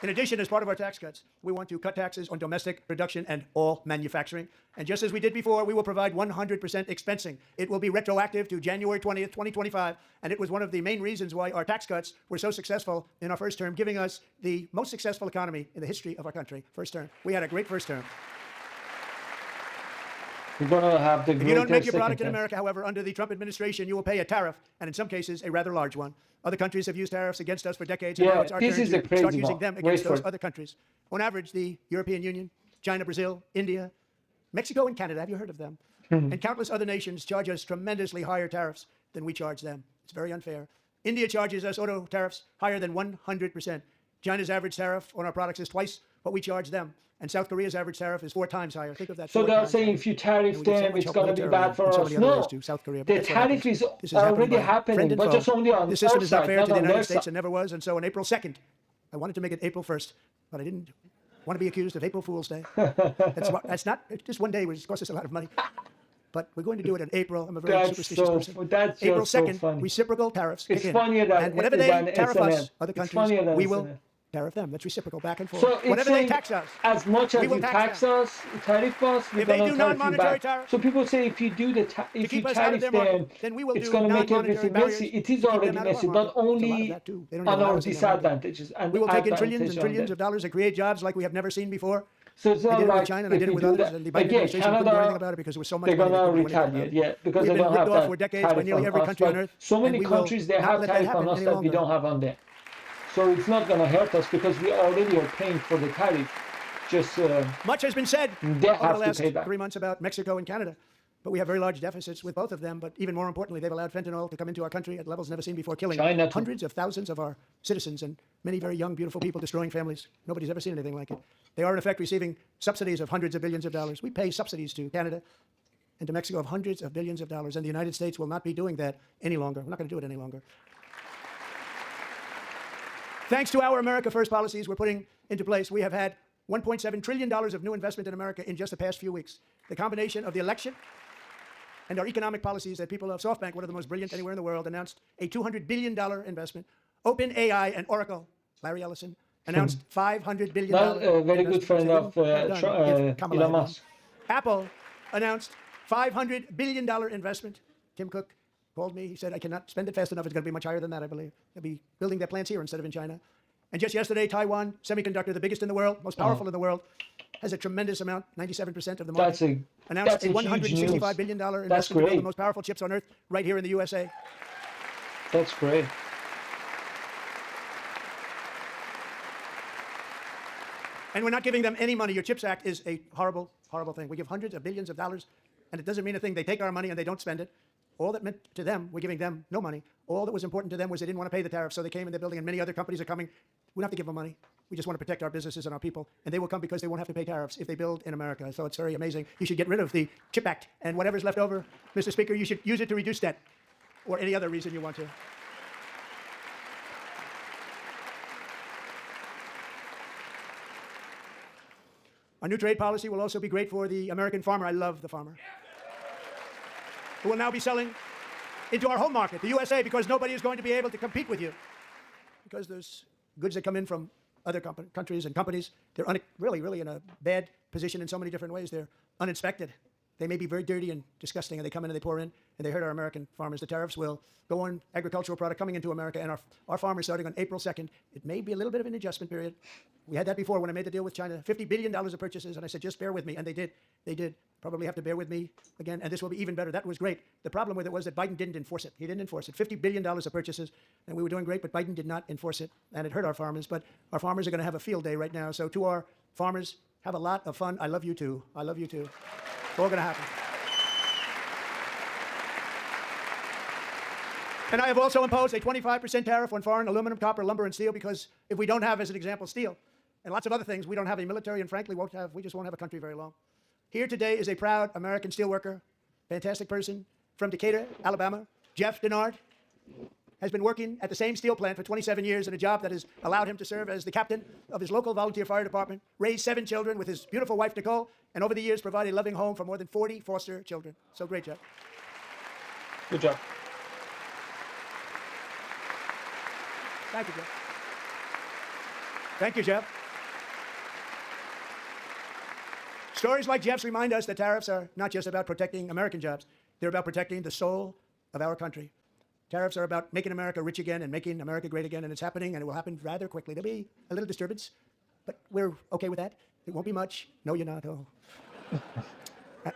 Speaker 2: In addition, as part of our tax cuts, we want to cut taxes on domestic production and all manufacturing. And just as we did before, we will provide 100% expensing. It will be retroactive to January 20th, 2025. And it was one of the main reasons why our tax cuts were so successful in our first term, giving us the most successful economy in the history of our country. First term. We had a great first term.
Speaker 1: We're going to have the
Speaker 2: If you don't make your
Speaker 1: second
Speaker 2: product in
Speaker 1: term.
Speaker 2: America, however, under the Trump administration, you will pay a tariff, and in some cases, a rather large one. Other countries have used tariffs against us for decades, and
Speaker 1: Yeah,
Speaker 2: now it's our
Speaker 1: this
Speaker 2: turn
Speaker 1: is
Speaker 2: to
Speaker 1: a crazy
Speaker 2: start using
Speaker 1: one.
Speaker 2: them
Speaker 1: Wait
Speaker 2: against
Speaker 1: for
Speaker 2: those
Speaker 1: it.
Speaker 2: other countries. On average, the European Union, China, Brazil, India, Mexico, and Canada, have you heard of them? And countless other nations charge us tremendously higher tariffs than we charge them. It's very unfair. India charges us auto tariffs higher than 100%. China's average tariff on our products is twice what we charge them. And South Korea's average tariff is 4 times higher. Think of that.
Speaker 1: So
Speaker 2: 4
Speaker 1: they're
Speaker 2: times
Speaker 1: saying
Speaker 2: higher.
Speaker 1: if you
Speaker 2: And
Speaker 1: tariff
Speaker 2: we give so
Speaker 1: them,
Speaker 2: much
Speaker 1: it's
Speaker 2: help
Speaker 1: going to be
Speaker 2: militarily
Speaker 1: bad for
Speaker 2: and so
Speaker 1: us.
Speaker 2: many other ways
Speaker 1: No,
Speaker 2: to South Korea. But
Speaker 1: the
Speaker 2: that's what
Speaker 1: tariff
Speaker 2: happens.
Speaker 1: is
Speaker 2: This is happening
Speaker 1: already
Speaker 2: by
Speaker 1: happening,
Speaker 2: friend and
Speaker 1: but
Speaker 2: foe.
Speaker 1: just only on
Speaker 2: This
Speaker 1: our
Speaker 2: system is not
Speaker 1: side,
Speaker 2: fair
Speaker 1: not
Speaker 2: to the
Speaker 1: on their
Speaker 2: United States
Speaker 1: side.
Speaker 2: and never was. And so on April 2nd, I wanted to make it April 1st, but I didn't want to be accused of April Fool's Day. That's not just one day, which costs us a lot of money. But we're going to do it in April. I'm a very
Speaker 1: That's
Speaker 2: superstitious
Speaker 1: so.
Speaker 2: person.
Speaker 1: That's
Speaker 2: April
Speaker 1: just so
Speaker 2: 2nd,
Speaker 1: funny.
Speaker 2: reciprocal tariffs kick
Speaker 1: It's
Speaker 2: in.
Speaker 1: funnier than
Speaker 2: And whatever
Speaker 1: than
Speaker 2: they tariff us,
Speaker 1: SNL.
Speaker 2: other
Speaker 1: It's
Speaker 2: countries,
Speaker 1: funnier than
Speaker 2: we will
Speaker 1: SNL.
Speaker 2: tariff them. That's reciprocal, back and forth.
Speaker 1: So it's
Speaker 2: Whatever they
Speaker 1: saying
Speaker 2: tax us,
Speaker 1: as much as
Speaker 2: we will
Speaker 1: you
Speaker 2: tax
Speaker 1: tax us, tariff us, we're
Speaker 2: If they
Speaker 1: going
Speaker 2: do
Speaker 1: to tariff you
Speaker 2: non-monetary
Speaker 1: back.
Speaker 2: tariffs
Speaker 1: So people say if you do if you
Speaker 2: keep us out of
Speaker 1: tariff
Speaker 2: their
Speaker 1: them,
Speaker 2: market, then we will
Speaker 1: it's
Speaker 2: do
Speaker 1: going to make
Speaker 2: non-monetary
Speaker 1: everything
Speaker 2: barriers
Speaker 1: messy. It is
Speaker 2: to keep
Speaker 1: already
Speaker 2: them out of our
Speaker 1: messy,
Speaker 2: market.
Speaker 1: not
Speaker 2: There's a lot of
Speaker 1: only
Speaker 2: that too. They don't
Speaker 1: on
Speaker 2: even allow
Speaker 1: our
Speaker 2: us in their market.
Speaker 1: disadvantages and
Speaker 2: We will take in
Speaker 1: advantages
Speaker 2: trillions and
Speaker 1: on
Speaker 2: trillions
Speaker 1: them.
Speaker 2: of dollars and create jobs like we have never seen before.
Speaker 1: So it's
Speaker 2: I
Speaker 1: not
Speaker 2: did it with
Speaker 1: like
Speaker 2: China and I
Speaker 1: if
Speaker 2: did it
Speaker 1: you
Speaker 2: with
Speaker 1: do
Speaker 2: others,
Speaker 1: that.
Speaker 2: and the Biden
Speaker 1: Again,
Speaker 2: administration couldn't do anything
Speaker 1: Canada,
Speaker 2: about it because there was so much
Speaker 1: they're
Speaker 2: money.
Speaker 1: going
Speaker 2: They
Speaker 1: to
Speaker 2: couldn't do anything about
Speaker 1: retaliate,
Speaker 2: it.
Speaker 1: yeah, because
Speaker 2: We
Speaker 1: they
Speaker 2: have been
Speaker 1: don't
Speaker 2: ripped
Speaker 1: have
Speaker 2: off
Speaker 1: that
Speaker 2: for decades by
Speaker 1: tariff
Speaker 2: nearly
Speaker 1: on
Speaker 2: every
Speaker 1: us.
Speaker 2: country on
Speaker 1: But
Speaker 2: earth.
Speaker 1: so
Speaker 2: and
Speaker 1: many
Speaker 2: we will
Speaker 1: countries, they
Speaker 2: not
Speaker 1: have
Speaker 2: let that
Speaker 1: tariff on
Speaker 2: happen
Speaker 1: us
Speaker 2: any
Speaker 1: that we
Speaker 2: longer.
Speaker 1: don't have on them. So it's not going to hurt us because we already are paying for the tariff. Just
Speaker 2: Much has been said
Speaker 1: they
Speaker 2: over
Speaker 1: have
Speaker 2: the
Speaker 1: to
Speaker 2: last
Speaker 1: pay back.
Speaker 2: 3 months about Mexico and Canada. But we have very large deficits with both of them. But even more importantly, they've allowed fentanyl to come into our country at levels never seen before, killing
Speaker 1: China too.
Speaker 2: hundreds of thousands of our citizens and many very young, beautiful people, destroying families. Nobody's ever seen anything like it. They are, in effect, receiving subsidies of hundreds of billions of dollars. We pay subsidies to Canada and to Mexico of hundreds of billions of dollars. And the United States will not be doing that any longer. We're not going to do it any longer. Thanks to our America First policies we're putting into place, we have had $1.7 trillion of new investment in America in just the past few weeks. The combination of the election and our economic policies that people of SoftBank, one of the most brilliant anywhere in the world, announced a $200 billion investment. OpenAI and Oracle, Larry Ellison, announced $500 billion.
Speaker 1: Well, a very good friend of Elon Musk.
Speaker 2: Apple announced $500 billion investment. Tim Cook called me. He said, I cannot spend it fast enough. It's going to be much higher than that, I believe. They'll be building their plants here instead of in China. And just yesterday, Taiwan Semiconductor, the biggest in the world, most powerful in the world, has a tremendous amount, 97% of the market. Announced a $165 billion investment to build the most powerful chips on earth right here in the USA.
Speaker 1: That's great.
Speaker 2: And we're not giving them any money. Your CHIPS Act is a horrible, horrible thing. We give hundreds of billions of dollars, and it doesn't mean a thing. They take our money and they don't spend it. All that meant to them, we're giving them no money. All that was important to them was they didn't want to pay the tariff, so they came and they're building, and many other companies are coming. We don't have to give them money. We just want to protect our businesses and our people, and they will come because they won't have to pay tariffs if they build in America. So it's very amazing. You should get rid of the CHIP Act, and whatever's left over, Mr. Speaker, you should use it to reduce debt, or any other reason you want to. Our new trade policy will also be great for the American farmer. I love the farmer, who will now be selling into our home market, the USA, because nobody is going to be able to compete with you. Because there's goods that come in from other countries and companies. They're really in a bad position in so many different ways. They're uninspected. They may be very dirty and disgusting, and they come in and they pour in, and they hurt our American farmers. The tariffs will go on agricultural product coming into America, and our farmers starting on April 2nd. It may be a little bit of an adjustment period. We had that before when I made the deal with China, $50 billion of purchases, and I said, just bear with me, and they did. They did. Probably have to bear with me again, and this will be even better. That was great. The problem with it was that Biden didn't enforce it. He didn't enforce it. $50 billion of purchases, and we were doing great, but Biden did not enforce it, and it hurt our farmers. But our farmers are going to have a field day right now. So to our farmers Have a lot of fun. I love you too. I love you too. It's all going to happen. And I have also imposed a 25% tariff on foreign aluminum, copper, lumber, and steel because if we don't have, as an example, steel and lots of other things, we don't have a military and frankly we just won't have a country very long. Here today is a proud American steelworker, fantastic person from Decatur, Alabama. Jeff Denard has been working at the same steel plant for 27 years in a job that has allowed him to serve as the captain of his local volunteer fire department, raise 7 children with his beautiful wife, Nicole, and over the years provide a loving home for more than 40 foster children. So great job.
Speaker 1: Good job.
Speaker 2: Thank you, Jeff. Thank you, Jeff. Stories like Jeff's remind us that tariffs are not just about protecting American jobs. They're about protecting the soul of our country. Tariffs are about making America rich again and making America great again, and it's happening, and it will happen rather quickly. There'll be a little disturbance, but we're okay with that. It won't be much. No, you're not. Oh.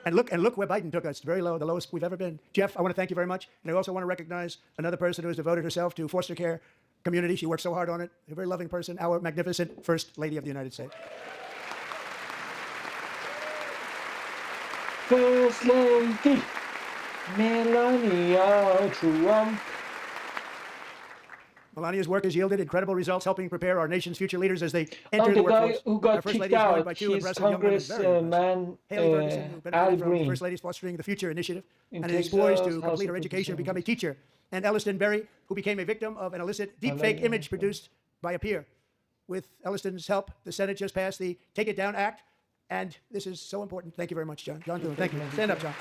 Speaker 2: And look where Biden took us. Very low, the lowest we've ever been. Jeff, I want to thank you very much. And I also want to recognize another person who has devoted herself to foster care community. She worked so hard on it. A very loving person, our magnificent First Lady of the United States.
Speaker 1: First Lady Melania Trump.
Speaker 2: Melania's work has yielded incredible results, helping prepare our nation's future leaders as they enter
Speaker 1: And
Speaker 2: the
Speaker 1: the guy
Speaker 2: workforce.
Speaker 1: who
Speaker 2: Our
Speaker 1: got
Speaker 2: First
Speaker 1: kicked
Speaker 2: Lady is joined
Speaker 1: out,
Speaker 2: by 2
Speaker 1: he's
Speaker 2: impressive young women. Very impressive.
Speaker 1: Congressman
Speaker 2: Haley Ferguson, who
Speaker 1: Al
Speaker 2: benefited from
Speaker 1: Green.
Speaker 2: First Lady's Fostering the Future initiative,
Speaker 1: In
Speaker 2: and is
Speaker 1: Texas,
Speaker 2: poised to
Speaker 1: House
Speaker 2: complete
Speaker 1: of
Speaker 2: her education and become a
Speaker 1: Representatives.
Speaker 2: teacher. And Elliston Berry, who became a victim of an illicit deepfake image produced by a peer. With Elliston's help, the Senate just passed the Take It Down Act, and this is so important. Thank you very much, John. John Thune, thank you. Stand up, John.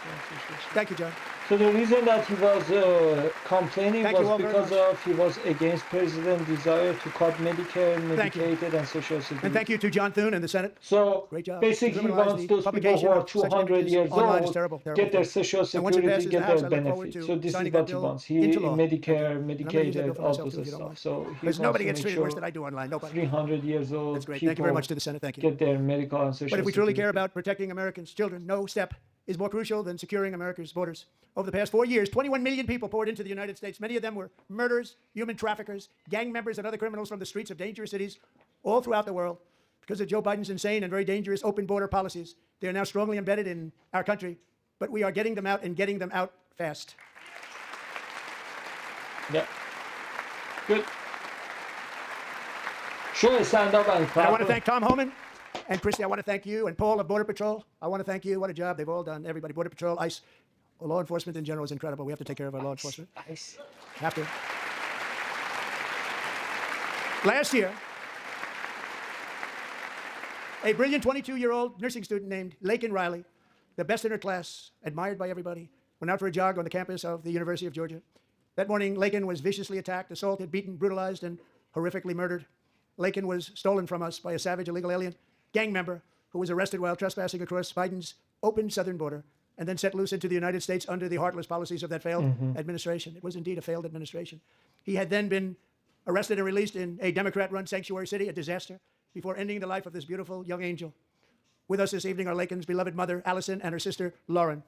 Speaker 2: Thank you, John.
Speaker 1: So the reason that he was complaining
Speaker 2: Thank you all
Speaker 1: was
Speaker 2: very
Speaker 1: because
Speaker 2: much.
Speaker 1: of he was against President's desire to cut Medicare,
Speaker 2: Thank you.
Speaker 1: Medicaid, and Social Security.
Speaker 2: And thank you to John Thune and the Senate.
Speaker 1: So
Speaker 2: Great job.
Speaker 1: basically, he
Speaker 2: Criminalize
Speaker 1: wants
Speaker 2: the
Speaker 1: those people
Speaker 2: publication
Speaker 1: who are
Speaker 2: of such
Speaker 1: 200
Speaker 2: images
Speaker 1: years
Speaker 2: online is
Speaker 1: old
Speaker 2: terrible, terrible,
Speaker 1: get their
Speaker 2: terrible.
Speaker 1: Social
Speaker 2: And once it
Speaker 1: Security,
Speaker 2: passes the
Speaker 1: get
Speaker 2: House,
Speaker 1: their
Speaker 2: I look forward
Speaker 1: benefits.
Speaker 2: to
Speaker 1: So this is
Speaker 2: signing that
Speaker 1: what he
Speaker 2: bill
Speaker 1: wants.
Speaker 2: into law.
Speaker 1: Medicare,
Speaker 2: And I'm gonna use that
Speaker 1: Medicaid,
Speaker 2: bill for
Speaker 1: all
Speaker 2: myself,
Speaker 1: this
Speaker 2: too, if you don't
Speaker 1: stuff.
Speaker 2: mind.
Speaker 1: So he
Speaker 2: Because
Speaker 1: wants
Speaker 2: nobody
Speaker 1: to
Speaker 2: gets
Speaker 1: make
Speaker 2: treated worse
Speaker 1: sure
Speaker 2: than I do online. Nobody.
Speaker 1: 300 years old
Speaker 2: That's great.
Speaker 1: people
Speaker 2: Thank you very much to the Senate. Thank you.
Speaker 1: get their medical and Social
Speaker 2: But if we truly care
Speaker 1: Security.
Speaker 2: about protecting Americans' children, no step is more crucial than securing America's borders. Over the past 4 years, 21 million people poured into the United States. Many of them were murderers, human traffickers, gang members, and other criminals from the streets of dangerous cities all throughout the world. Because of Joe Biden's insane and very dangerous open border policies, they are now strongly embedded in our country. But we are getting them out and getting them out fast.
Speaker 1: Yeah. Good. Sure, stand up and
Speaker 2: And
Speaker 1: clap.
Speaker 2: I want to thank Tom Homan and Christy. I want to thank you and Paul of Border Patrol. I want to thank you. What a job they've all done. Everybody, Border Patrol, ICE, law enforcement in general is incredible. We have to take care of our law enforcement.
Speaker 1: Nice.
Speaker 2: Have to. Last year, a brilliant 22-year-old nursing student named Lakin Riley, the best in her class, admired by everybody, went out for a jog on the campus of the University of Georgia. That morning, Lakin was viciously attacked, assaulted, beaten, brutalized, and horrifically murdered. Lakin was stolen from us by a savage illegal alien gang member who was arrested while trespassing across Biden's open southern border and then set loose into the United States under the heartless policies of that failed administration. It was indeed a failed administration. He had then been arrested and released in a Democrat-run sanctuary city, a disaster, before ending the life of this beautiful young angel. With us this evening are Lakin's beloved mother, Allison, and her sister, Lauren.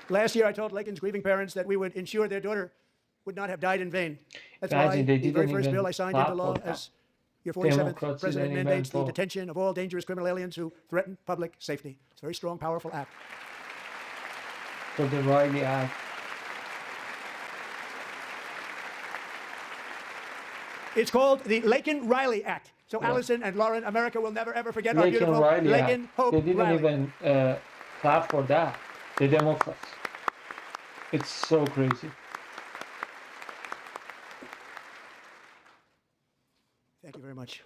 Speaker 2: Last year, I told Lakin's grieving parents that we would ensure their daughter would not have died in vain. That's why
Speaker 1: Imagine they
Speaker 2: the very
Speaker 1: didn't
Speaker 2: first
Speaker 1: even
Speaker 2: bill I signed into
Speaker 1: clap
Speaker 2: law
Speaker 1: for that.
Speaker 2: as your 47th
Speaker 1: Democrats
Speaker 2: president
Speaker 1: didn't even
Speaker 2: mandates the
Speaker 1: vote.
Speaker 2: detention of all dangerous criminal aliens who threaten public safety. It's a very strong, powerful act.
Speaker 1: For the Riley Act.
Speaker 2: It's called the Lakin-Riley Act. So Allison and Lauren, America will never, ever forget our
Speaker 1: Lakin
Speaker 2: beautiful
Speaker 1: Riley
Speaker 2: Lakin
Speaker 1: Act.
Speaker 2: Hope
Speaker 1: They didn't
Speaker 2: Riley.
Speaker 1: even clap for that. The Democrats. It's so crazy.
Speaker 2: Thank you very much.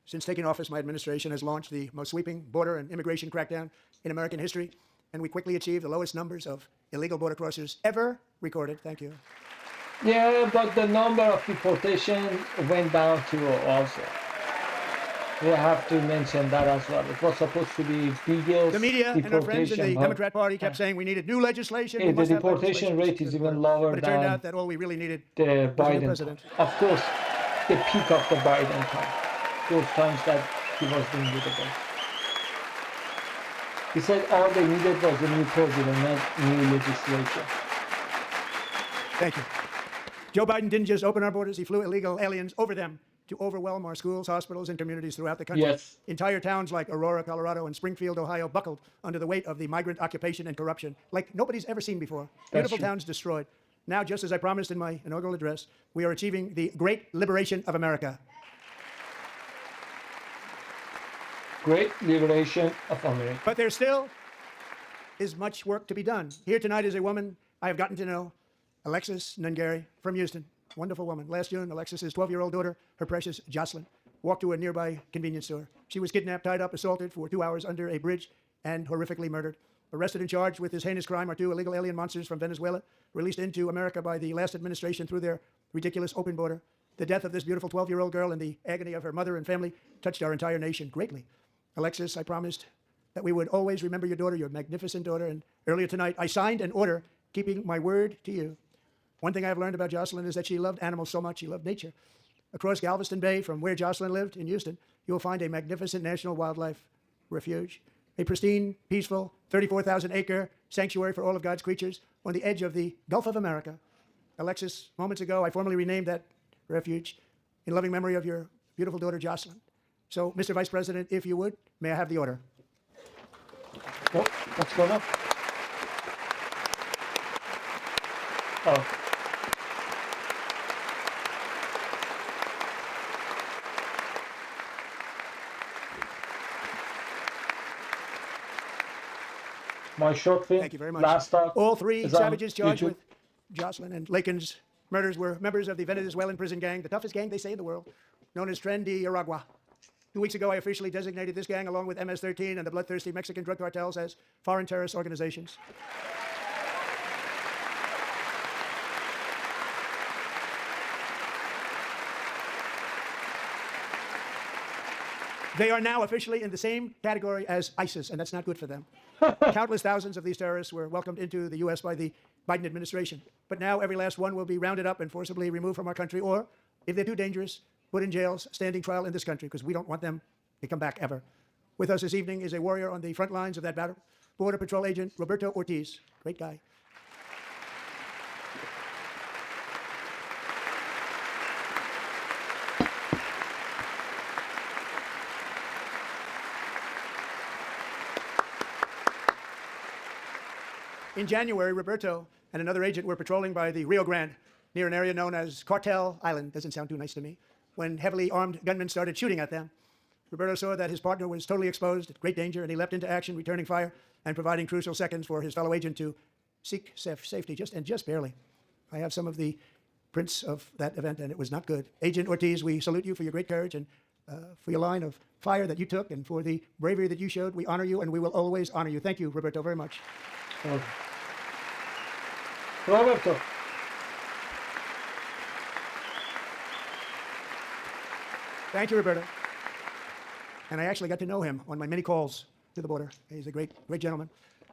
Speaker 2: Since taking office, my administration has launched the most sweeping border and immigration crackdown in American history, and we quickly achieved the lowest numbers of illegal border crossers ever recorded. Thank you.
Speaker 1: Yeah, but the number of deportation went down too also. We have to mention that as well. It was supposed to be biggest
Speaker 2: The media and our friends in the
Speaker 1: deportation,
Speaker 2: Democrat Party kept saying we needed new legislation.
Speaker 1: Yeah,
Speaker 2: we
Speaker 1: the
Speaker 2: must have
Speaker 1: deportation
Speaker 2: legislation.
Speaker 1: rate is even lower
Speaker 2: But it turned
Speaker 1: than
Speaker 2: out that all we really needed
Speaker 1: the
Speaker 2: was a new
Speaker 1: Biden.
Speaker 2: president.
Speaker 1: Of course, the peak of the Biden time. Those times that he was doing with the best. He said all they needed was a new president, not new legislation.
Speaker 2: Thank you. Joe Biden didn't just open our borders, he flew illegal aliens over them to overwhelm our schools, hospitals, and communities throughout the country.
Speaker 1: Yes.
Speaker 2: Entire towns like Aurora, Colorado, and Springfield, Ohio, buckled under the weight of the migrant occupation and corruption like nobody's ever seen before. Beautiful
Speaker 1: true.
Speaker 2: towns destroyed. Now, just as I promised in my inaugural address, we are achieving the great liberation of America.
Speaker 1: Great liberation of America.
Speaker 2: But there still is much work to be done. Here tonight is a woman I have gotten to know, Alexis Nungary from Houston. Wonderful woman. Last June, Alexis's 12-year-old daughter, her precious Jocelyn, walked to a nearby convenience store. She was kidnapped, tied up, assaulted for 2 hours under a bridge, and horrifically murdered. Arrested and charged with this heinous crime are two illegal alien monsters from Venezuela, released into America by the last administration through their ridiculous open border. The death of this beautiful 12-year-old girl and the agony of her mother and family touched our entire nation greatly. Alexis, I promised that we would always remember your daughter, your magnificent daughter, and earlier tonight I signed an order keeping my word to you. One thing I've learned about Jocelyn is that she loved animals so much, she loved nature. Across Galveston Bay, from where Jocelyn lived in Houston, you will find a magnificent national wildlife refuge, a pristine, peaceful, 34,000-acre sanctuary for all of God's creatures on the edge of the Gulf of America. Alexis, moments ago, I formally renamed that refuge in loving memory of your beautiful daughter, Jocelyn. So, Mr. Vice President, if you would, may I have the order?
Speaker 1: Oh, what's going on? Oh. My short film.
Speaker 2: Thank you very much.
Speaker 1: Last talk.
Speaker 2: All three
Speaker 1: is on
Speaker 2: savages charged
Speaker 1: YouTube.
Speaker 2: with Jocelyn and Lakin's murders were members of the Venezuelan prison gang, the toughest gang they say in the world, known as Tren de Aragua. 2 weeks ago, I officially designated this gang, along with MS-13 and the bloodthirsty Mexican drug cartels, as foreign terrorist organizations. They are now officially in the same category as ISIS, and that's not good for them. Countless thousands of these terrorists were welcomed into the U.S. by the Biden administration. But now every last one will be rounded up and forcibly removed from our country, or, if they're too dangerous, put in jails, standing trial in this country, because we don't want them to come back ever. With us this evening is a warrior on the front lines of that battle, Border Patrol Agent Roberto Ortiz. Great guy. In January, Roberto and another agent were patrolling by the Rio Grande, near an area known as Cartel Island. Doesn't sound too nice to me. When heavily armed gunmen started shooting at them, Roberto saw that his partner was totally exposed, at great danger, and he leapt into action, returning fire and providing crucial seconds for his fellow agent to seek safety, just barely. I have some of the prints of that event, and it was not good. Agent Ortiz, we salute you for your great courage and for your line of fire that you took, and for the bravery that you showed. We honor you, and we will always honor you. Thank you, Roberto, very much.
Speaker 1: Roberto.
Speaker 2: Thank you, Roberto. And I actually got to know him on my many calls to the border. He's a great gentleman.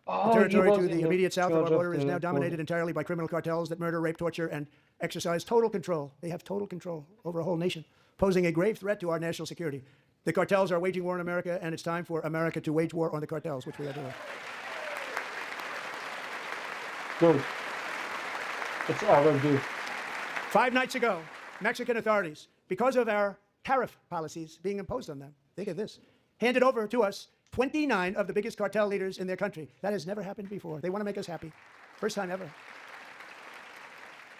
Speaker 1: Oh,
Speaker 2: The territory
Speaker 1: he was
Speaker 2: to the
Speaker 1: in
Speaker 2: immediate south of our
Speaker 1: charge
Speaker 2: border is
Speaker 1: the
Speaker 2: now dominated
Speaker 1: border.
Speaker 2: entirely by criminal cartels that murder, rape, torture, and exercise total control. They have total control over a whole nation, posing a grave threat to our national security. The cartels are waging war in America, and it's time for America to wage war on the cartels, which we are doing.
Speaker 1: Good. It's overdue.
Speaker 2: 5 nights ago, Mexican authorities, because of our tariff policies being imposed on them, think of this, handed over to us 29 of the biggest cartel leaders in their country. That has never happened before. They want to make us happy. First time ever.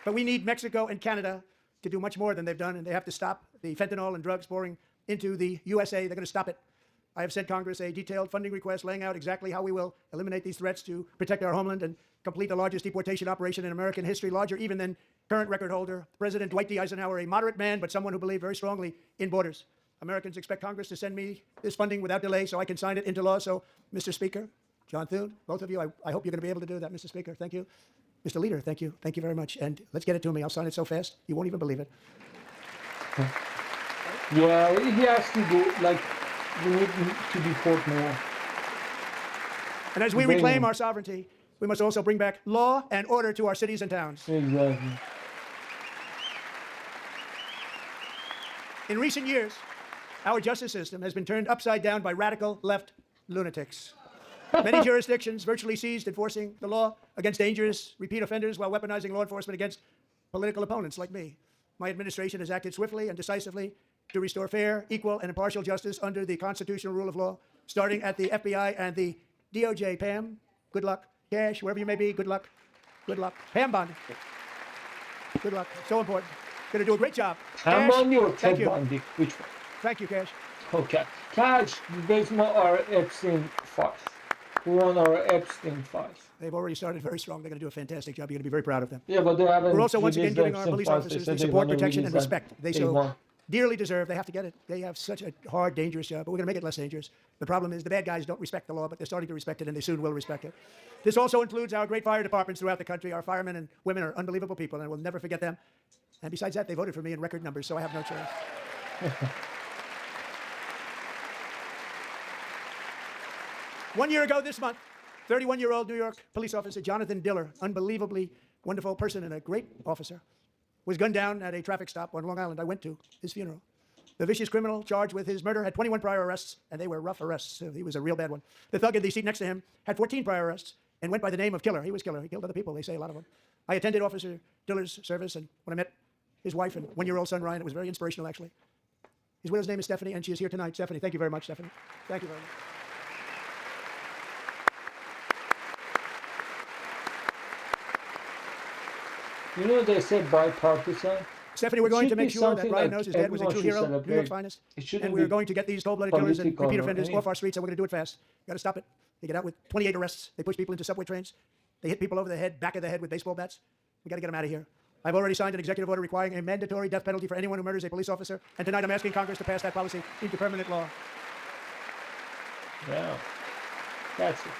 Speaker 2: But we need Mexico and Canada to do much more than they've done, and they have to stop the fentanyl and drugs pouring into the USA. They're going to stop it. I have sent Congress a detailed funding request laying out exactly how we will eliminate these threats to protect our homeland and complete the largest deportation operation in American history, larger even than current record holder, President Dwight D. Eisenhower, a moderate man, but someone who believed very strongly in borders. Americans expect Congress to send me this funding without delay so I can sign it into law. So, Mr. Speaker, John Thune, both of you, I hope you're going to be able to do that, Mr. Speaker. Thank you. Mr. Leader, thank you. Thank you very much. And let's get it to me. I'll sign it so fast, you won't even believe it.
Speaker 1: Yeah, he has to do, like, we need to deport more.
Speaker 2: And as we
Speaker 1: Bring
Speaker 2: reclaim
Speaker 1: them.
Speaker 2: our sovereignty, we must also bring back law and order to our cities and towns.
Speaker 1: Exactly.
Speaker 2: In recent years, our justice system has been turned upside down by radical left lunatics. Many jurisdictions virtually ceased enforcing the law against dangerous repeat offenders while weaponizing law enforcement against political opponents like me. My administration has acted swiftly and decisively to restore fair, equal, and impartial justice under the constitutional rule of law, starting at the FBI and the DOJ. Pam, good luck. Cash, wherever you may be, good luck. Good luck. Pam Bondi, good luck. So important. Going to do a great job.
Speaker 1: Pam
Speaker 2: Cash,
Speaker 1: Bondi or
Speaker 2: thank
Speaker 1: Ted
Speaker 2: you.
Speaker 1: Bundy? Which one?
Speaker 2: Thank you, Cash.
Speaker 1: Okay. Cash, there's more our Epstein files. We want our Epstein files.
Speaker 2: They've already started very strong. They're going to do a fantastic job. You're going to be very proud of them.
Speaker 1: Yeah, but they haven't.
Speaker 2: We're also once again
Speaker 1: released
Speaker 2: giving
Speaker 1: the
Speaker 2: our
Speaker 1: Epstein
Speaker 2: police
Speaker 1: files. They
Speaker 2: officers
Speaker 1: said
Speaker 2: the
Speaker 1: they
Speaker 2: support,
Speaker 1: wanna
Speaker 2: protection, and
Speaker 1: release that
Speaker 2: respect they
Speaker 1: day
Speaker 2: so
Speaker 1: one.
Speaker 2: dearly deserve. They have to get it. They have such a hard, dangerous job, but we're going to make it less dangerous. The problem is the bad guys don't respect the law, but they're starting to respect it, and they soon will respect it. This also includes our great fire departments throughout the country. Our firemen and women are unbelievable people, and we'll never forget them. And besides that, they voted for me in record numbers, so I have no choice. 1 year ago this month, 31-year-old New York police officer Jonathan Diller, unbelievably wonderful person and a great officer, was gunned down at a traffic stop on Long Island. I went to his funeral. The vicious criminal charged with his murder had 21 prior arrests, and they were rough arrests. He was a real bad one. The thug in the seat next to him had 14 prior arrests and went by the name of Killer. He was Killer. He killed other people, they say, a lot of them. I attended Officer Diller's service, and when I met his wife and one-year-old son, Ryan, it was very inspirational, actually. His widow's name is Stephanie, and she is here tonight. Stephanie, thank you very much, Stephanie. Thank you very much.
Speaker 1: You know, they said bipartisan.
Speaker 2: Stephanie, we're
Speaker 1: It
Speaker 2: going
Speaker 1: should
Speaker 2: to
Speaker 1: be
Speaker 2: make sure that
Speaker 1: something
Speaker 2: Ryan
Speaker 1: that
Speaker 2: knows his dad was a
Speaker 1: everyone
Speaker 2: true
Speaker 1: should
Speaker 2: hero, New
Speaker 1: celebrate.
Speaker 2: York's finest.
Speaker 1: It shouldn't
Speaker 2: And we're
Speaker 1: be
Speaker 2: going to get these cold-blooded killers and
Speaker 1: political
Speaker 2: repeat
Speaker 1: or
Speaker 2: offenders
Speaker 1: any-
Speaker 2: off our streets, and we're going to do it fast. Got to stop it. They get out with 28 arrests. They push people into subway trains. They hit people over the head, back of the head with baseball bats. We got to get them out of here. I've already signed an executive order requiring a mandatory death penalty for anyone who murders a police officer, and tonight I'm asking Congress to pass that policy into permanent law.
Speaker 1: Yeah. That's it.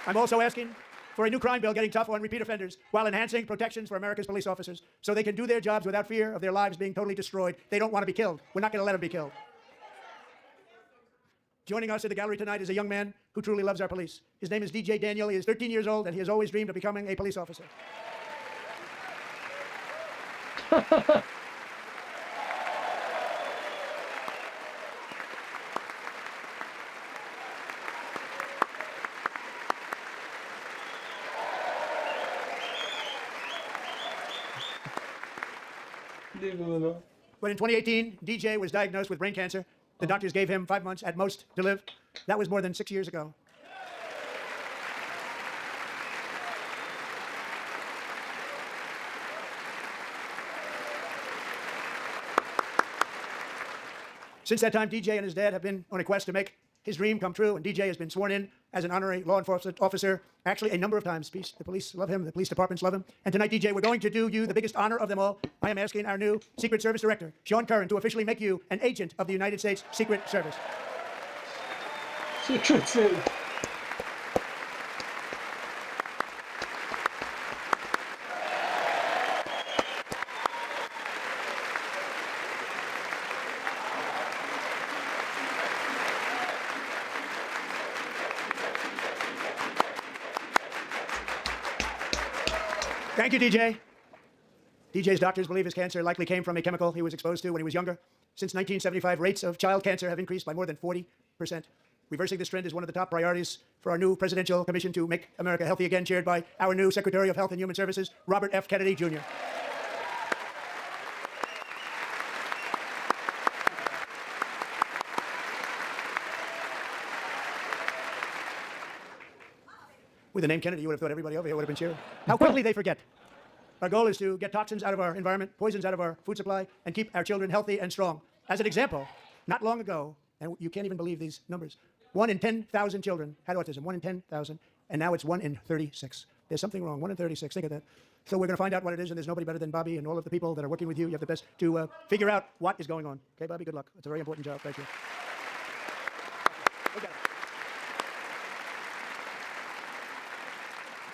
Speaker 2: I'm also asking for a new crime bill getting tough on repeat offenders while enhancing protections for America's police officers so they can do their jobs without fear of their lives being totally destroyed. They don't want to be killed. We're not going to let them be killed. Joining us in the gallery tonight is a young man who truly loves our police. His name is DJ Daniel. He is 13 years old, and he has always dreamed of becoming a police officer.
Speaker 1: Leave it alone.
Speaker 2: But in 2018, DJ was diagnosed with brain cancer. The doctors gave him 5 months at most to live. That was more than 6 years ago. Since that time, DJ and his dad have been on a quest to make his dream come true, and DJ has been sworn in as an honorary law enforcement officer actually a number of times. The police love him, the police departments love him. And tonight, DJ, we're going to do you the biggest honor of them all. I am asking our new Secret Service Director, Sean Curran, to officially make you an agent of the United States Secret Service.
Speaker 1: Secret Service.
Speaker 2: Thank you, DJ. DJ's doctors believe his cancer likely came from a chemical he was exposed to when he was younger. Since 1975, rates of child cancer have increased by more than 40%. Reversing this trend is one of the top priorities for our new presidential commission to make America healthy again, chaired by our new Secretary of Health and Human Services, Robert F. Kennedy, Jr. With the name Kennedy, you would have thought everybody over here would have been cheering. How quickly they forget. Our goal is to get toxins out of our environment, poisons out of our food supply, and keep our children healthy and strong. As an example, not long ago, and you can't even believe these numbers, 1 in 10,000 children had autism, 1 in 10,000, and now it's 1 in 36. There's something wrong, 1 in 36, think of that. So we're going to find out what it is, and there's nobody better than Bobby and all of the people that are working with you. You have the best to figure out what is going on. Okay, Bobby, good luck. It's a very important job. Thank you. Okay.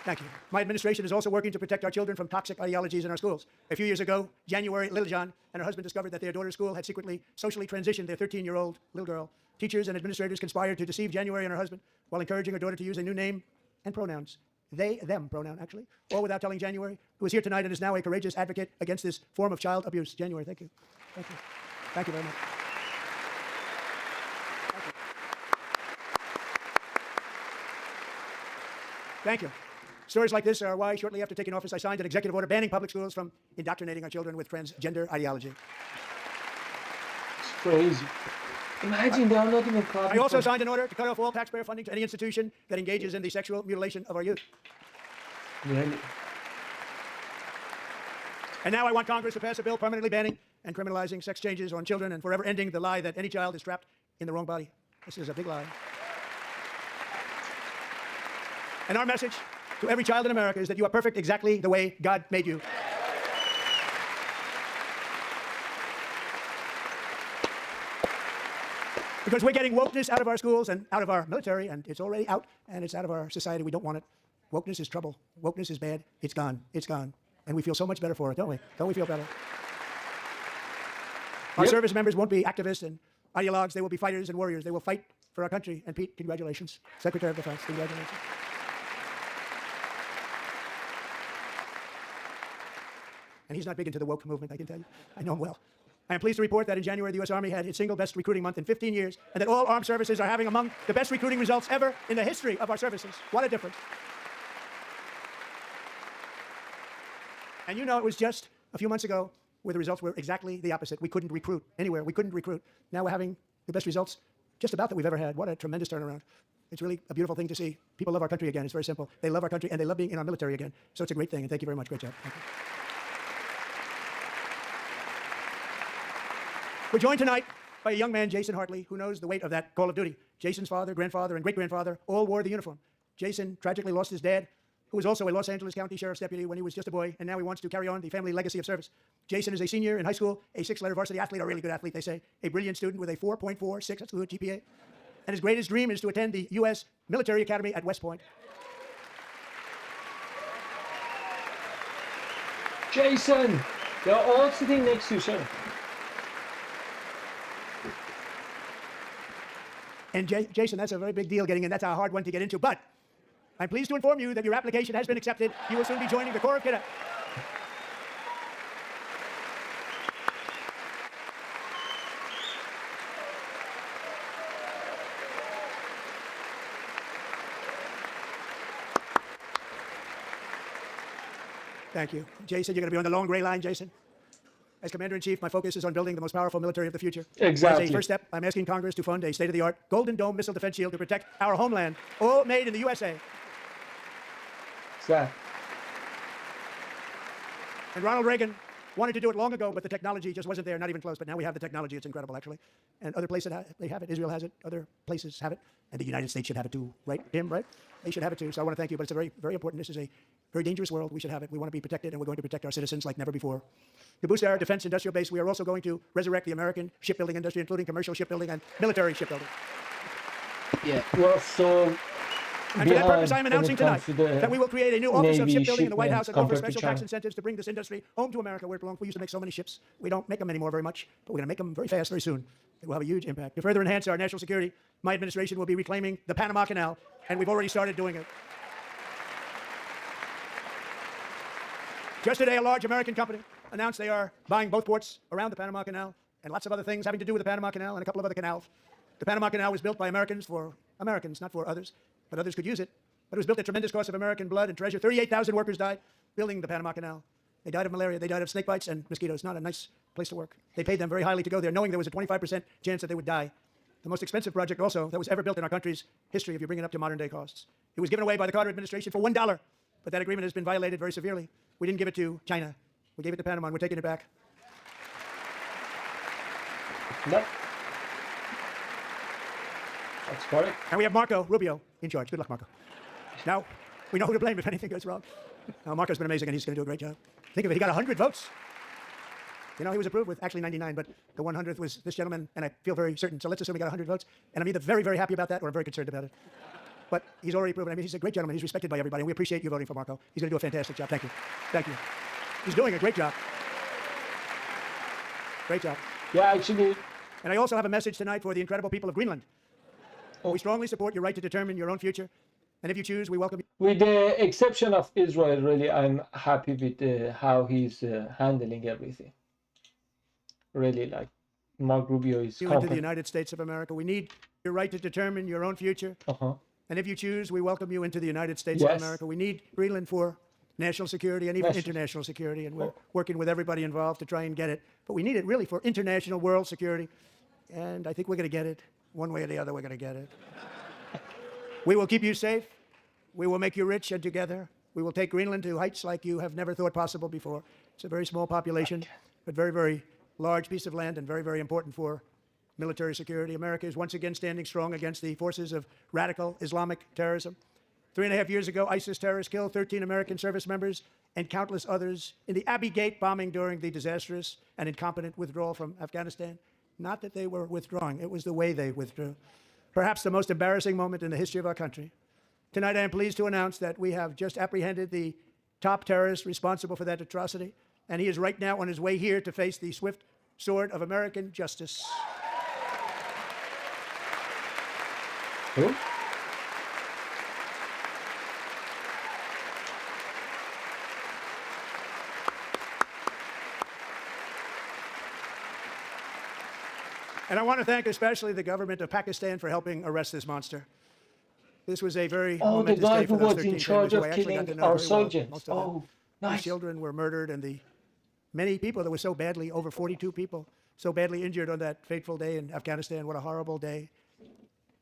Speaker 2: Thank you. My administration is also working to protect our children from toxic ideologies in our schools. A few years ago, January, Littlejohn and her husband discovered that their daughter's school had secretly socially transitioned their 13-year-old little girl. Teachers and administrators conspired to deceive January and her husband while encouraging her daughter to use a new name and pronouns. They, them pronoun, actually, all without telling January, who is here tonight and is now a courageous advocate against this form of child abuse. January, thank you. Thank you. Thank you very much. Thank you. Thank you. Stories like this are why, shortly after taking office, I signed an executive order banning public schools from indoctrinating our children with transgender ideology.
Speaker 1: It's crazy. Imagine they are not even
Speaker 2: I also signed an order to cut off all taxpayer funding to any institution that engages in the sexual mutilation of our youth.
Speaker 1: Really?
Speaker 2: And now I want Congress to pass a bill permanently banning and criminalizing sex changes on children and forever ending the lie that any child is trapped in the wrong body. This is a big lie. And our message to every child in America is that you are perfect exactly the way God made you. Because we're getting wokeness out of our schools and out of our military, and it's already out, and it's out of our society. We don't want it. Wokeness is trouble. Wokeness is bad. It's gone. It's gone. And we feel so much better for it, don't we? Don't we feel better? Our service members won't be activists and ideologues. They will be fighters and warriors. They will fight for our country. And Pete, congratulations. Secretary of Defense, congratulations. And he's not big into the woke movement, I can tell you. I know him well. I am pleased to report that in January, the U.S. Army had its single best recruiting month in 15 years, and that all armed services are having among the best recruiting results ever in the history of our services. What a difference. And you know, it was just a few months ago where the results were exactly the opposite. We couldn't recruit anywhere. We couldn't recruit. Now we're having the best results just about that we've ever had. What a tremendous turnaround. It's really a beautiful thing to see. People love our country again. It's very simple. They love our country, and they love being in our military again. So it's a great thing, and thank you very much. Great job. Thank you. We're joined tonight by a young man, Jason Hartley, who knows the weight of that call of duty. Jason's father, grandfather, and great-grandfather all wore the uniform. Jason tragically lost his dad, who was also a Los Angeles County Sheriff's deputy when he was just a boy, and now he wants to carry on the family legacy of service. Jason is a senior in high school, a six-letter varsity athlete, a really good athlete, they say, a brilliant student with a 4.46, that's a good GPA. And his greatest dream is to attend the U.S. Military Academy at West Point.
Speaker 1: Jason, they're all sitting next to each other.
Speaker 2: And Jason, that's a very big deal getting in. That's a hard one to get into. But I'm pleased to inform you that your application has been accepted. You will soon be joining the Corps of Cadets. Thank you. Jason, you're going to be on the long gray line, Jason. As Commander-in-Chief, my focus is on building the most powerful military of the future.
Speaker 1: Exactly.
Speaker 2: As a first step, I'm asking Congress to fund a state-of-the-art Golden Dome missile defense shield to protect our homeland, all made in the USA.
Speaker 1: Exactly.
Speaker 2: And Ronald Reagan wanted to do it long ago, but the technology just wasn't there, not even close. But now we have the technology. It's incredible, actually. And other places, they have it. Israel has it. Other places have it. And the United States should have it too, right? Right? They should have it too. So I want to thank you. But it's a very, very important. This is a very dangerous world. We should have it. We want to be protected, and we're going to protect our citizens like never before. To boost our defense industrial base, we are also going to resurrect the American shipbuilding industry, including commercial shipbuilding and military shipbuilding.
Speaker 1: Yeah. Well, so
Speaker 2: and for that purpose, I am announcing tonight that we will create a new Office of Shipbuilding in the White House and offer special tax incentives to bring this industry home to America where it belongs. We used to make so many ships. We don't make them anymore very much, but we're going to make them very fast, very soon. It will have a huge impact. To further enhance our national security, my administration will be reclaiming the Panama Canal, and we've already started doing it. Just today, a large American company announced they are buying both ports around the Panama Canal and lots of other things having to do with the Panama Canal and a couple of other canals. The Panama Canal was built by Americans for Americans, not for others, but others could use it. But it was built at tremendous cost of American blood and treasure. 38,000 workers died building the Panama Canal. They died of malaria. They died of snake bites and mosquitoes. Not a nice place to work. They paid them very highly to go there, knowing there was a 25% chance that they would die. The most expensive project also that was ever built in our country's history, if you bring it up to modern day costs. It was given away by the Carter administration for $1, but that agreement has been violated very severely. We didn't give it to China. We gave it to Panama, and we're taking it back.
Speaker 1: No. That's correct.
Speaker 2: And we have Marco Rubio in charge. Good luck, Marco. Now, we know who to blame if anything goes wrong. Now, Marco's been amazing, and he's going to do a great job. Think of it. He got 100 votes. You know, he was approved with actually 99, but the 100th was this gentleman, and I feel very certain. So let's assume he got 100 votes. And I'm either very, very happy about that or I'm very concerned about it. But he's already proven. I mean, he's a great gentleman. He's respected by everybody, and we appreciate you voting for Marco. He's going to do a fantastic job. Thank you. Thank you. He's doing a great job. Great job.
Speaker 1: Yeah, actually.
Speaker 2: And I also have a message tonight for the incredible people of Greenland.
Speaker 1: Oh.
Speaker 2: We strongly support your right to determine your own future. And if you choose, we welcome you.
Speaker 1: With the exception of Israel, really, I'm happy with how he's handling everything. Really, like, Mark Rubio is
Speaker 2: into the United States of America. We need your right to determine your own future.
Speaker 1: Uh-huh.
Speaker 2: And if you choose, we welcome you into the United States
Speaker 1: Yes.
Speaker 2: of America. We need Greenland for national security and even
Speaker 1: National.
Speaker 2: international security, and we're working with everybody involved to try and get it. But we need it really for international world security, and I think we're going to get it. One way or the other, we're going to get it. We will keep you safe. We will make you rich, and together we will take Greenland to heights like you have never thought possible before. It's a very small population, but very, very large piece of land and very, very important for military security. America is once again standing strong against the forces of radical Islamic terrorism. 3.5 years ago, ISIS terrorists killed 13 American service members and countless others in the Abbey Gate bombing during the disastrous and incompetent withdrawal from Afghanistan. Not that they were withdrawing, it was the way they withdrew. Perhaps the most embarrassing moment in the history of our country. Tonight, I am pleased to announce that we have just apprehended the top terrorist responsible for that atrocity, and he is right now on his way here to face the swift sword of American justice.
Speaker 1: Who?
Speaker 2: And I want to thank especially the government of Pakistan for helping arrest this monster. This was a very
Speaker 1: Oh, the
Speaker 2: momentous
Speaker 1: guy
Speaker 2: day
Speaker 1: who
Speaker 2: for those
Speaker 1: was
Speaker 2: 13
Speaker 1: in charge
Speaker 2: families who
Speaker 1: of
Speaker 2: I actually got to
Speaker 1: killing
Speaker 2: know
Speaker 1: our
Speaker 2: very well,
Speaker 1: soldiers.
Speaker 2: most of them.
Speaker 1: Oh,
Speaker 2: These
Speaker 1: nice.
Speaker 2: children were murdered, and the many people that were so badly, over 42 people, so badly injured on that fateful day in Afghanistan. What a horrible day.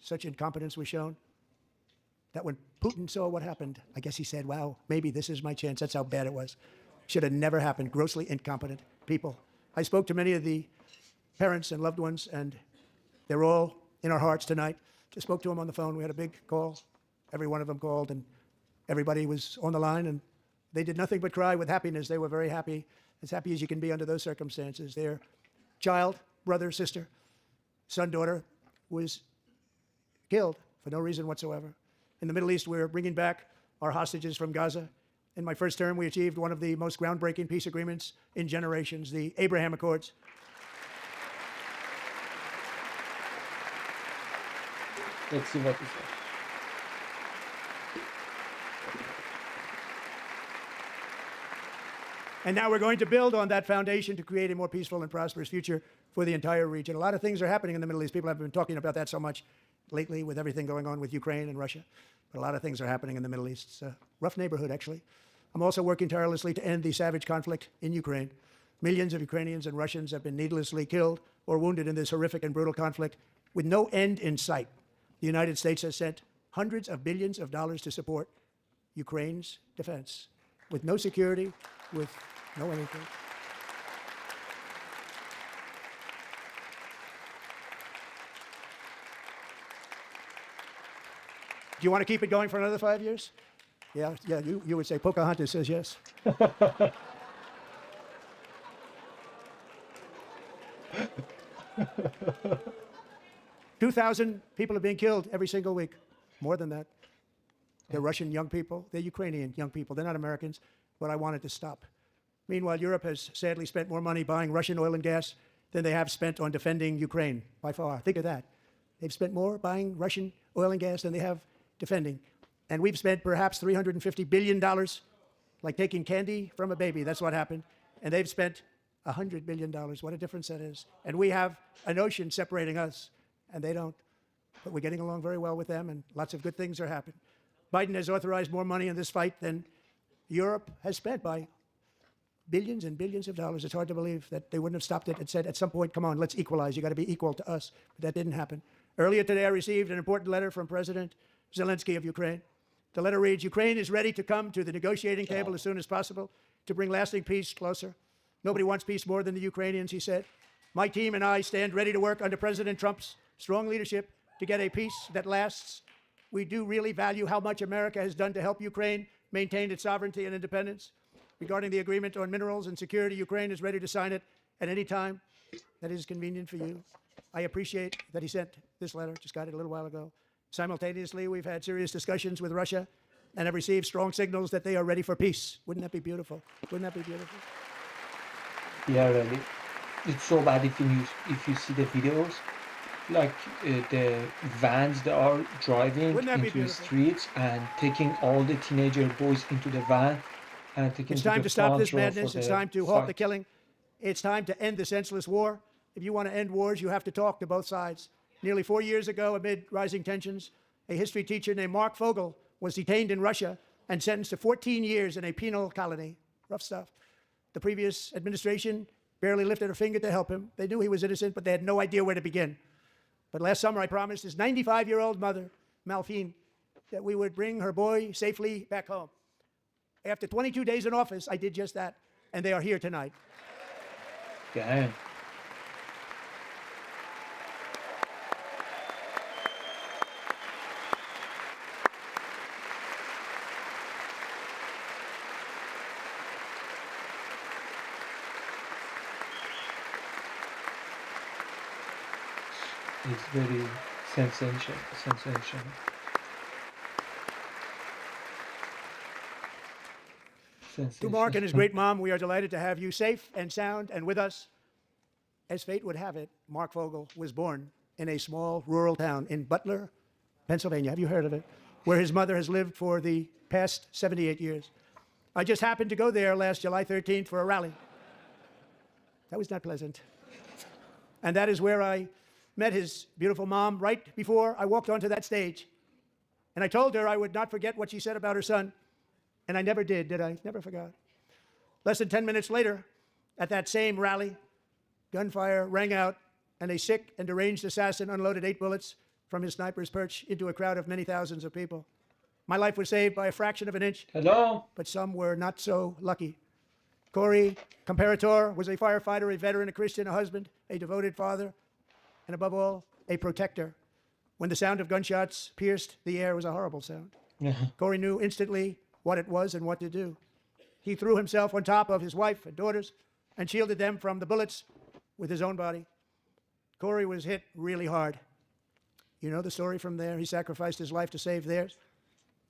Speaker 2: Such incompetence was shown that when Putin saw what happened, I guess he said, wow, maybe this is my chance. That's how bad it was. Should have never happened. Grossly incompetent people. I spoke to many of the parents and loved ones, and they're all in our hearts tonight. Just spoke to them on the phone. We had a big call. Every one of them called, and everybody was on the line, and they did nothing but cry with happiness. They were very happy as you can be under those circumstances. Their child, brother, sister, son, daughter was killed for no reason whatsoever. In the Middle East, we're bringing back our hostages from Gaza. In my first term, we achieved one of the most groundbreaking peace agreements in generations, the Abraham Accords.
Speaker 1: Let's see what he says.
Speaker 2: And now we're going to build on that foundation to create a more peaceful and prosperous future for the entire region. A lot of things are happening in the Middle East. People have been talking about that so much lately with everything going on with Ukraine and Russia. But a lot of things are happening in the Middle East. It's a rough neighborhood, actually. I'm also working tirelessly to end the savage conflict in Ukraine. Millions of Ukrainians and Russians have been needlessly killed or wounded in this horrific and brutal conflict with no end in sight. The United States has sent hundreds of billions of dollars to support Ukraine's defense with no security, with no anything. Do you want to keep it going for another 5 years? Yeah, you would say Pocahontas says yes. 2,000 people are being killed every single week. More than that. They're Russian young people. They're Ukrainian young people. They're not Americans, but I wanted to stop. Meanwhile, Europe has sadly spent more money buying Russian oil and gas than they have spent on defending Ukraine, by far. Think of that. They've spent more buying Russian oil and gas than they have defending. And we've spent perhaps $350 billion, like taking candy from a baby. That's what happened. And they've spent $100 billion. What a difference that is. And we have an ocean separating us, and they don't. But we're getting along very well with them, and lots of good things are happening. Biden has authorized more money in this fight than Europe has spent by billions and billions of dollars. It's hard to believe that they wouldn't have stopped it and said, at some point, come on, let's equalize. You got to be equal to us. But that didn't happen. Earlier today, I received an important letter from President Zelensky of Ukraine. The letter reads, Ukraine is ready to come to the negotiating table as soon as possible to bring lasting peace closer. Nobody wants peace more than the Ukrainians, he said. My team and I stand ready to work under President Trump's strong leadership to get a peace that lasts. We do really value how much America has done to help Ukraine maintain its sovereignty and independence. Regarding the agreement on minerals and security, Ukraine is ready to sign it at any time that is convenient for you. I appreciate that he sent this letter, just got it a little while ago. Simultaneously, we've had serious discussions with Russia and have received strong signals that they are ready for peace. Wouldn't that be beautiful? Wouldn't that be beautiful?
Speaker 1: Yeah, really. It's so bad if you see the videos, like the vans that are driving
Speaker 2: Wouldn't that be
Speaker 1: into the
Speaker 2: beautiful?
Speaker 1: streets and taking all the teenager boys into the van and taking
Speaker 2: It's
Speaker 1: to
Speaker 2: time
Speaker 1: the
Speaker 2: to stop
Speaker 1: front
Speaker 2: this
Speaker 1: row
Speaker 2: madness.
Speaker 1: for
Speaker 2: It's
Speaker 1: the
Speaker 2: time to halt the
Speaker 1: fight.
Speaker 2: killing. It's time to end the senseless war. If you want to end wars, you have to talk to both sides. Nearly 4 years ago, amid rising tensions a history teacher named Mark Fogel was detained in Russia and sentenced to 14 years in a penal colony. Rough stuff. The previous administration barely lifted a finger to help him. They knew he was innocent, but they had no idea where to begin. But last summer, I promised his 95-year-old mother, Malphine, that we would bring her boy safely back home. After 22 days in office, I did just that, and they are here tonight.
Speaker 1: Damn. It's very sensational.
Speaker 2: To Mark and his great mom, we are delighted to have you safe and sound and with us. As fate would have it, Mark Fogel was born in a small rural town in Butler, Pennsylvania. Have you heard of it? Where his mother has lived for the past 78 years. I just happened to go there last July 13th for a rally. That was not pleasant. And that is where I met his beautiful mom right before I walked onto that stage. And I told her I would not forget what she said about her son. And I never did I? Never forgot. Less than 10 minutes later, at that same rally, gunfire rang out, and a sick and deranged assassin unloaded 8 bullets from his sniper's perch into a crowd of many thousands of people. My life was saved by a fraction of an inch.
Speaker 1: Hello?
Speaker 2: But some were not so lucky. Corey Comparator was a firefighter, a veteran, a Christian, a husband, a devoted father, and above all, a protector. When the sound of gunshots pierced the air, it was a horrible sound. Corey knew instantly what it was and what to do. He threw himself on top of his wife and daughters and shielded them from the bullets with his own body. Corey was hit really hard. You know the story from there. He sacrificed his life to save theirs.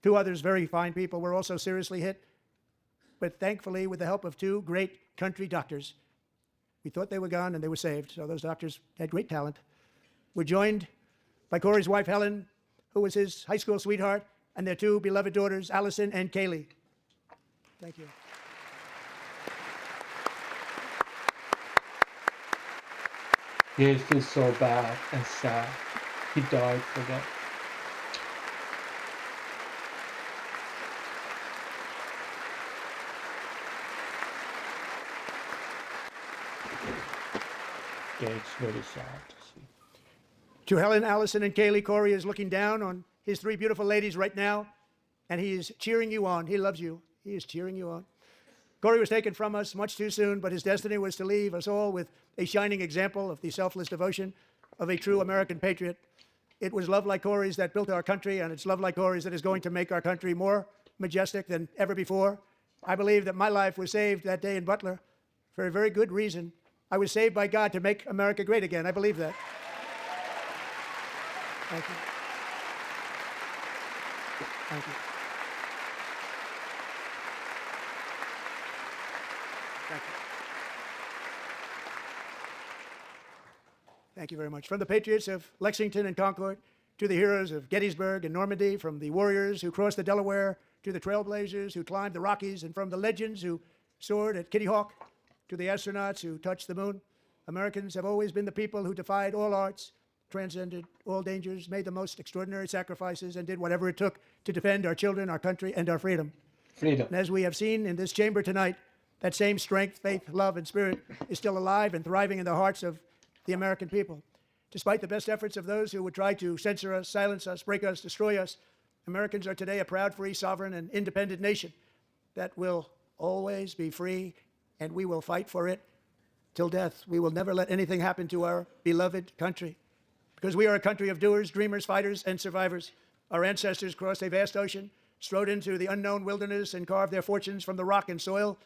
Speaker 2: 2 others, very fine people, were also seriously hit. But thankfully, with the help of 2 great country doctors, we thought they were gone and they were saved. So those doctors had great talent. We're joined by Corey's wife, Helen, who was his high school sweetheart, and their 2 beloved daughters, Allison and Kaylee. Thank you.
Speaker 1: Yeah, it feels so bad and sad. He died for them. Yeah, it's very sad to see.
Speaker 2: To Helen, Allison, and Kaylee, Corey is looking down on his 3 beautiful ladies right now, and he is cheering you on. He loves you. He is cheering you on. Corey was taken from us much too soon, but his destiny was to leave us all with a shining example of the selfless devotion of a true American patriot. It was love like Corey's that built our country, and it's love like Corey's that is going to make our country more majestic than ever before. I believe that my life was saved that day in Butler for a very good reason. I was saved by God to make America great again. I believe that. Thank you. Thank you. Thank you. Thank you very much. From the patriots of Lexington and Concord to the heroes of Gettysburg and Normandy, from the warriors who crossed the Delaware to the trailblazers who climbed the Rockies, and from the legends who soared at Kitty Hawk to the astronauts who touched the moon, Americans have always been the people who defied all odds, transcended all dangers, made the most extraordinary sacrifices, and did whatever it took to defend our children, our country, and our freedom.
Speaker 1: Freedom.
Speaker 2: And as we have seen in this chamber tonight, that same strength, faith, love, and spirit is still alive and thriving in the hearts of the American people. Despite the best efforts of those who would try to censor us, silence us, break us, destroy us, Americans are today a proud, free, sovereign, and independent nation that will always be free, and we will fight for it till death. We will never let anything happen to our beloved country, because we are a country of doers, dreamers, fighters, and survivors. Our ancestors crossed a vast ocean, strode into the unknown wilderness, and carved their fortunes from the rock and soil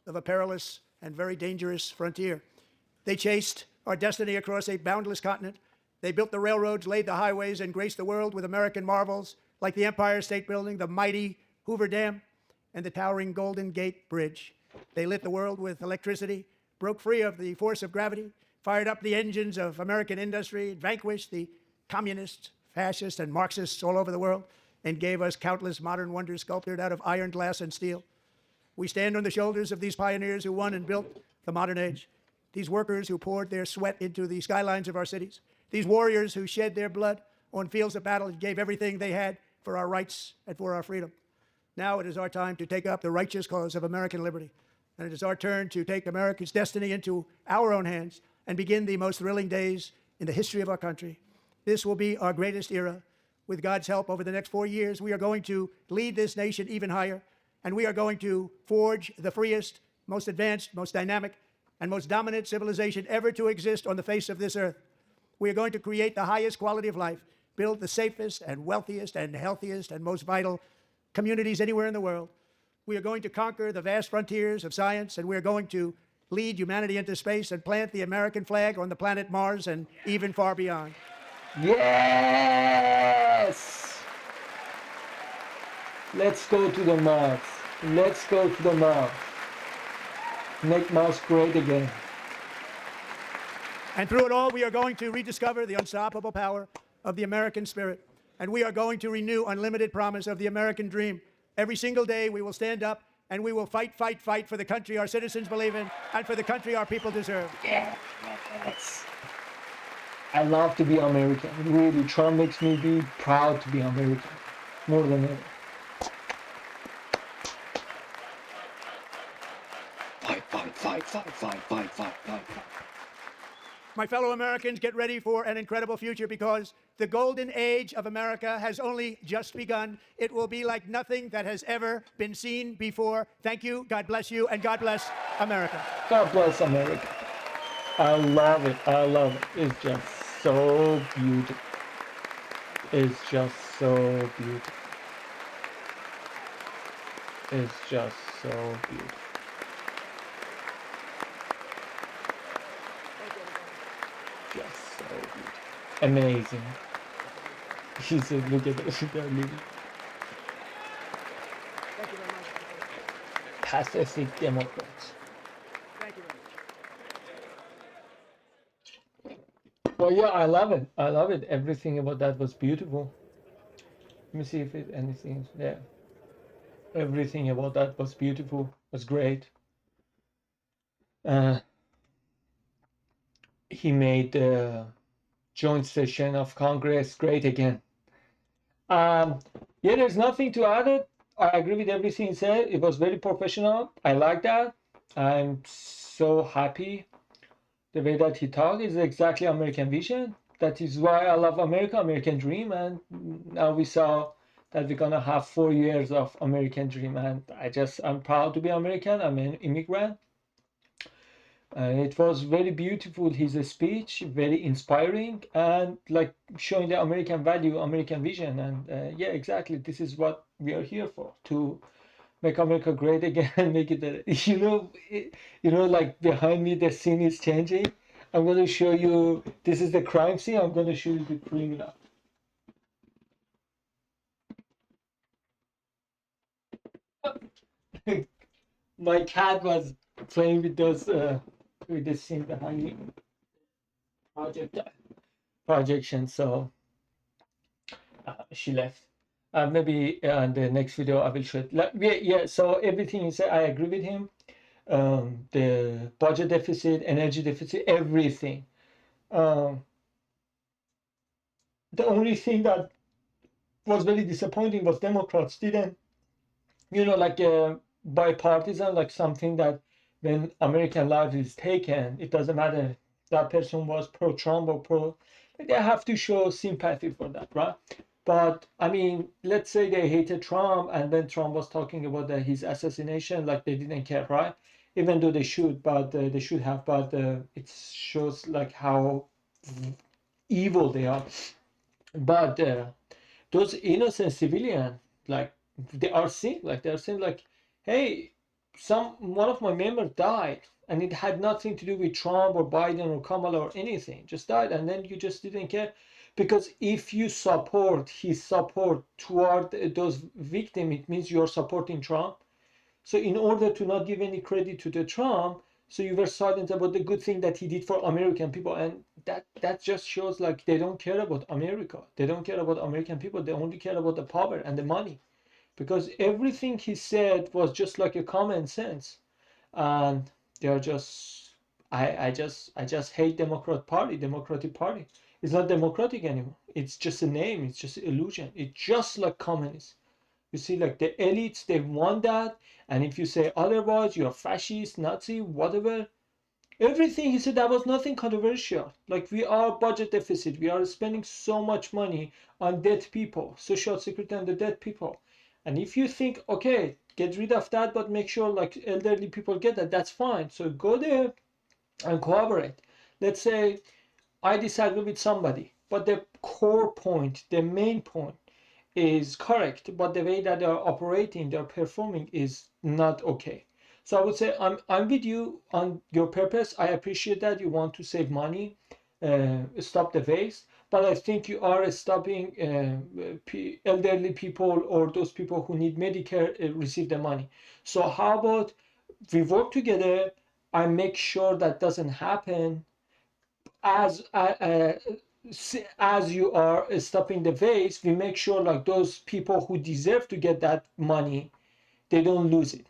Speaker 2: of a perilous and very dangerous frontier. They chased our destiny across a boundless continent. They built the railroads, laid the highways, and graced the world with American marvels like the Empire State Building, the mighty Hoover Dam, and the towering Golden Gate Bridge. They lit the world with electricity, broke free of the force of gravity, fired up the engines of American industry, vanquished the communists, fascists, and Marxists all over the world, and gave us countless modern wonders sculptured out of iron, glass, and steel. We stand on the shoulders of these pioneers who won and built the modern age, these workers who poured their sweat into the skylines of our cities, these warriors who shed their blood on fields of battle and gave everything they had for our rights and for our freedom. Now it is our time to take up the righteous cause of American liberty. And it is our turn to take America's destiny into our own hands and begin the most thrilling days in the history of our country. This will be our greatest era. With God's help, over the next 4 years, we are going to lead this nation even higher, and we are going to forge the freest, most advanced, most dynamic, and most dominant civilization ever to exist on the face of this earth. We are going to create the highest quality of life, build the safest and wealthiest and healthiest and most vital communities anywhere in the world. We are going to conquer the vast frontiers of science, and we are going to lead humanity into space and plant the American flag on the planet Mars and even far beyond.
Speaker 1: Yes! Let's go to the Mars. Let's go to the Mars. Make Mars great again.
Speaker 2: And through it all, we are going to rediscover the unstoppable power of the American spirit. And we are going to renew unlimited promise of the American dream. Every single day, we will stand up and we will fight, fight, fight for the country our citizens believe in and for the country our people deserve.
Speaker 1: Yes. I love to be American. Really, Trump makes me be proud to be American more than ever. Fight, fight, fight, fight, fight, fight, fight, fight, fight.
Speaker 2: My fellow Americans, get ready for an incredible future, because the golden age of America has only just begun. It will be like nothing that has ever been seen before. Thank you, God bless you, and God bless America.
Speaker 1: God bless America. I love it. I love it. It's just so beautiful. It's just so beautiful. It's just so beautiful. Just so beautiful. Amazing. She said, look at this.
Speaker 2: Thank you very much.
Speaker 1: Pacific Democrats.
Speaker 2: Thank you very much.
Speaker 1: Well, yeah, I love it. I love it. Everything about that was beautiful. Let me see if it anything there. Everything about that was beautiful. Was great. He made the joint session of Congress great again. Yeah, there's nothing to add it. I agree with everything he said. It was very professional. I like that. I'm so happy. The way that he talked is exactly American vision. That is why I love America, American dream. And now we saw that we're gonna have 4 years of American dream. And I'm proud to be American. I'm an immigrant. It was very beautiful, his speech, very inspiring, and like showing the American value, American vision. And yeah, exactly, this is what we are here for, to make America great again. Make it, like behind me, the scene is changing. I'm going to show you, this is the crime scene. I'm going to show you the criminal. My cat was playing with those, with the scene behind me. Projection, so she left. Maybe in the next video I will show it. Yeah, so everything he said, I agree with him. The budget deficit, energy deficit, everything. The only thing that was very disappointing was Democrats didn't, like bipartisan, like something that when American life is taken, it doesn't matter that person was pro-Trump or pro, they have to show sympathy for that, right? But I mean, let's say they hated Trump, and then Trump was talking about his assassination, like they didn't care, right? Even though they should, but they should have, but it shows like how evil they are. But those innocent civilians, like they are saying, like, hey, one of my members died, and it had nothing to do with Trump or Biden or Kamala or anything, just died, and then you just didn't care. Because if you support his support toward those victims, it means you're supporting Trump. So in order to not give any credit to the Trump, so you were silent about the good thing that he did for American people, and that just shows like they don't care about America. They don't care about American people. They only care about the power and the money, because everything he said was just like a common sense, and they're just I just hate Democratic Party. It's not democratic anymore. It's just a name. It's just an illusion. It's just like communism. You see, like the elites, they want that. And if you say otherwise, you're fascist, Nazi, whatever. Everything he said, that was nothing controversial. Like, we are budget deficit. We are spending so much money on dead people, social security and the dead people. And if you think, okay, get rid of that, but make sure like elderly people get that, that's fine. So go there and cooperate. Let's say I disagree with somebody, but the core point, the main point is correct, but the way that they're operating, they're performing is not okay. So I would say I'm with you on your purpose. I appreciate that you want to save money, stop the waste, but I think you are stopping elderly people or those people who need Medicare receive the money. So how about we work together? I make sure that doesn't happen as as you are stopping the waste. We make sure like those people who deserve to get that money, they don't lose it.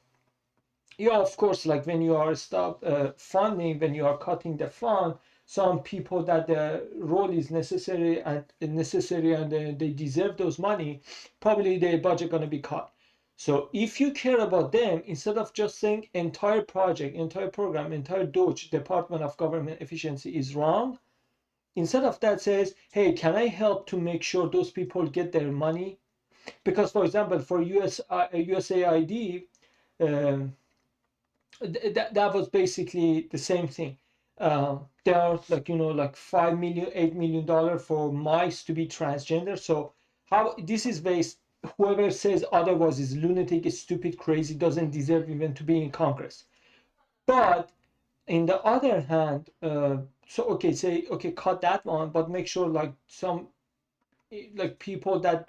Speaker 1: Yeah, of course, like when you are stop funding, when you are cutting the fund, some people that the role is necessary and they deserve those money, probably their budget going to be cut. So if you care about them, instead of just saying entire project, entire program, entire DOGE, Department of Government Efficiency is wrong, instead of that says, hey, can I help to make sure those people get their money? Because for example, for USAID, um, that was basically the same thing. There are like, like 5 million, $8 million for mice to be transgender. So how this is based, whoever says otherwise is lunatic, is stupid, crazy, doesn't deserve even to be in Congress. But in the other hand, so okay, say okay, cut that one, but make sure like some like people that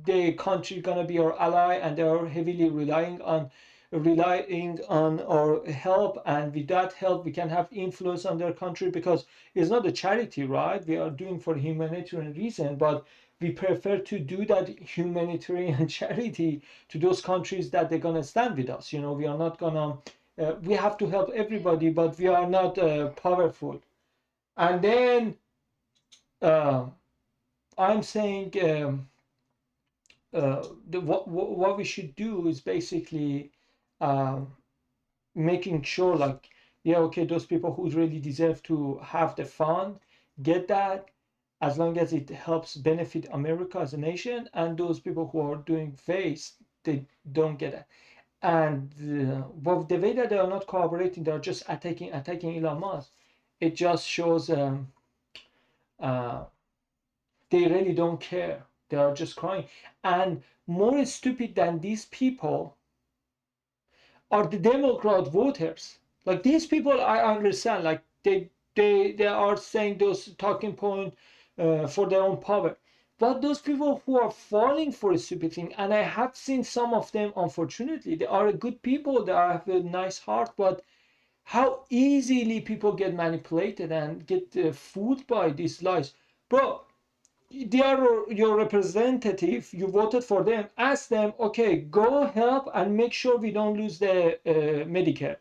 Speaker 1: the country gonna be our ally and they are heavily relying on our help, and with that help we can have influence on their country, because it's not a charity, right? We are doing for humanitarian reason, but we prefer to do that humanitarian charity to those countries that they're gonna stand with us. We are not gonna we have to help everybody, but we are not powerful. And then uh, I'm saying what we should do is basically um, making sure like, yeah, okay, those people who really deserve to have the fund get that, as long as it helps benefit America as a nation, and those people who are doing waste, they don't get it. And but the way that they are not cooperating, they are just attacking Elon Musk. It just shows uh, they really don't care. They are just crying. And more stupid than these people are the Democrat voters. Like these people, I understand. Like they are saying those talking point for their own power. But those people who are falling for a stupid thing, and I have seen some of them, unfortunately, they are good people. They have a nice heart, but how easily people get manipulated and get fooled by these lies, bro. They are your representative, you voted for them, ask them, okay, go help and make sure we don't lose the Medicare,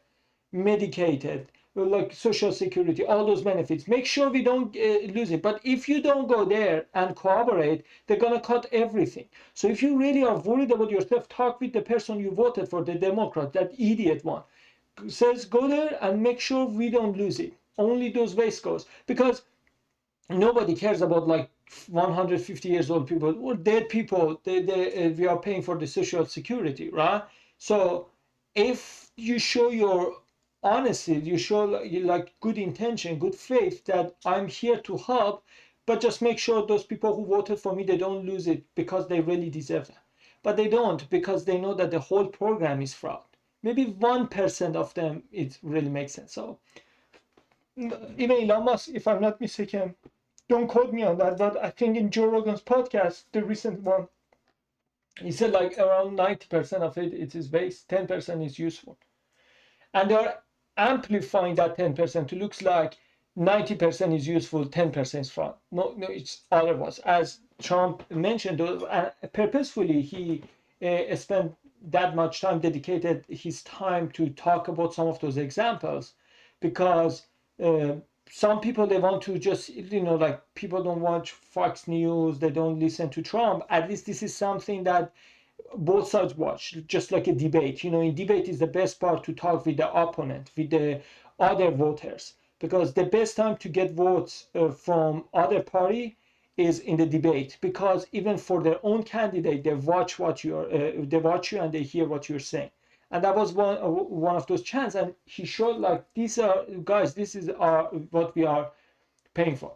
Speaker 1: Medicated, like social security, all those benefits, make sure we don't lose it. But if you don't go there and cooperate, they're going to cut everything. So if you really are worried about yourself, talk with the person you voted for, the Democrat, that idiot one, says go there and make sure we don't lose it, only those waste goes. Because nobody cares about like 150 years old people or dead people. We are paying for the social security, right? So if you show your honesty, you show like good intention, good faith, that I'm here to help, but just make sure those people who voted for me, they don't lose it because they really deserve that. But they don't, because they know that the whole program is fraud. Maybe 1% of them it really makes sense. So even Elon Musk, if I'm not mistaken, don't quote me on that, but I think in Joe Rogan's podcast, the recent one, he said like around 90% of it is waste, 10% is useful. And they're amplifying that 10% to looks like 90% is useful, 10% is fraud. No, no, it's otherwise. As Trump mentioned, purposefully he spent that much time, dedicated his time to talk about some of those examples, because some people, they want to just, like, people don't watch Fox News, they don't listen to Trump. At least this is something that both sides watch, just like a debate. In debate is the best part to talk with the opponent, with the other voters, because the best time to get votes from other party is in the debate, because even for their own candidate, they watch they watch you and they hear what you're saying. And that was one of those chants, and he showed, like, these are, guys, this is what we are paying for.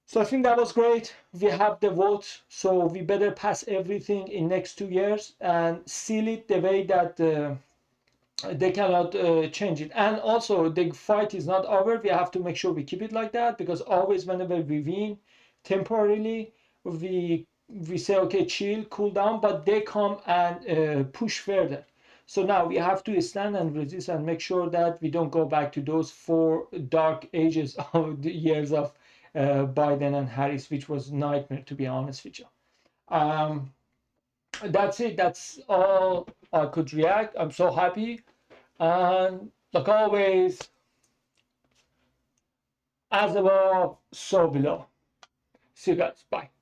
Speaker 1: So I think that was great. We have the vote, so we better pass everything in next 2 years and seal it the way that they cannot change it. And also, the fight is not over. We have to make sure we keep it like that, because always whenever we win temporarily, we say, okay, chill, cool down, but they come and push further. So now we have to stand and resist and make sure that we don't go back to those 4 dark ages of the years of Biden and Harris, which was nightmare, to be honest with you. That's it. That's all I could react. I'm so happy. And like always, as above, so below. See you guys. Bye.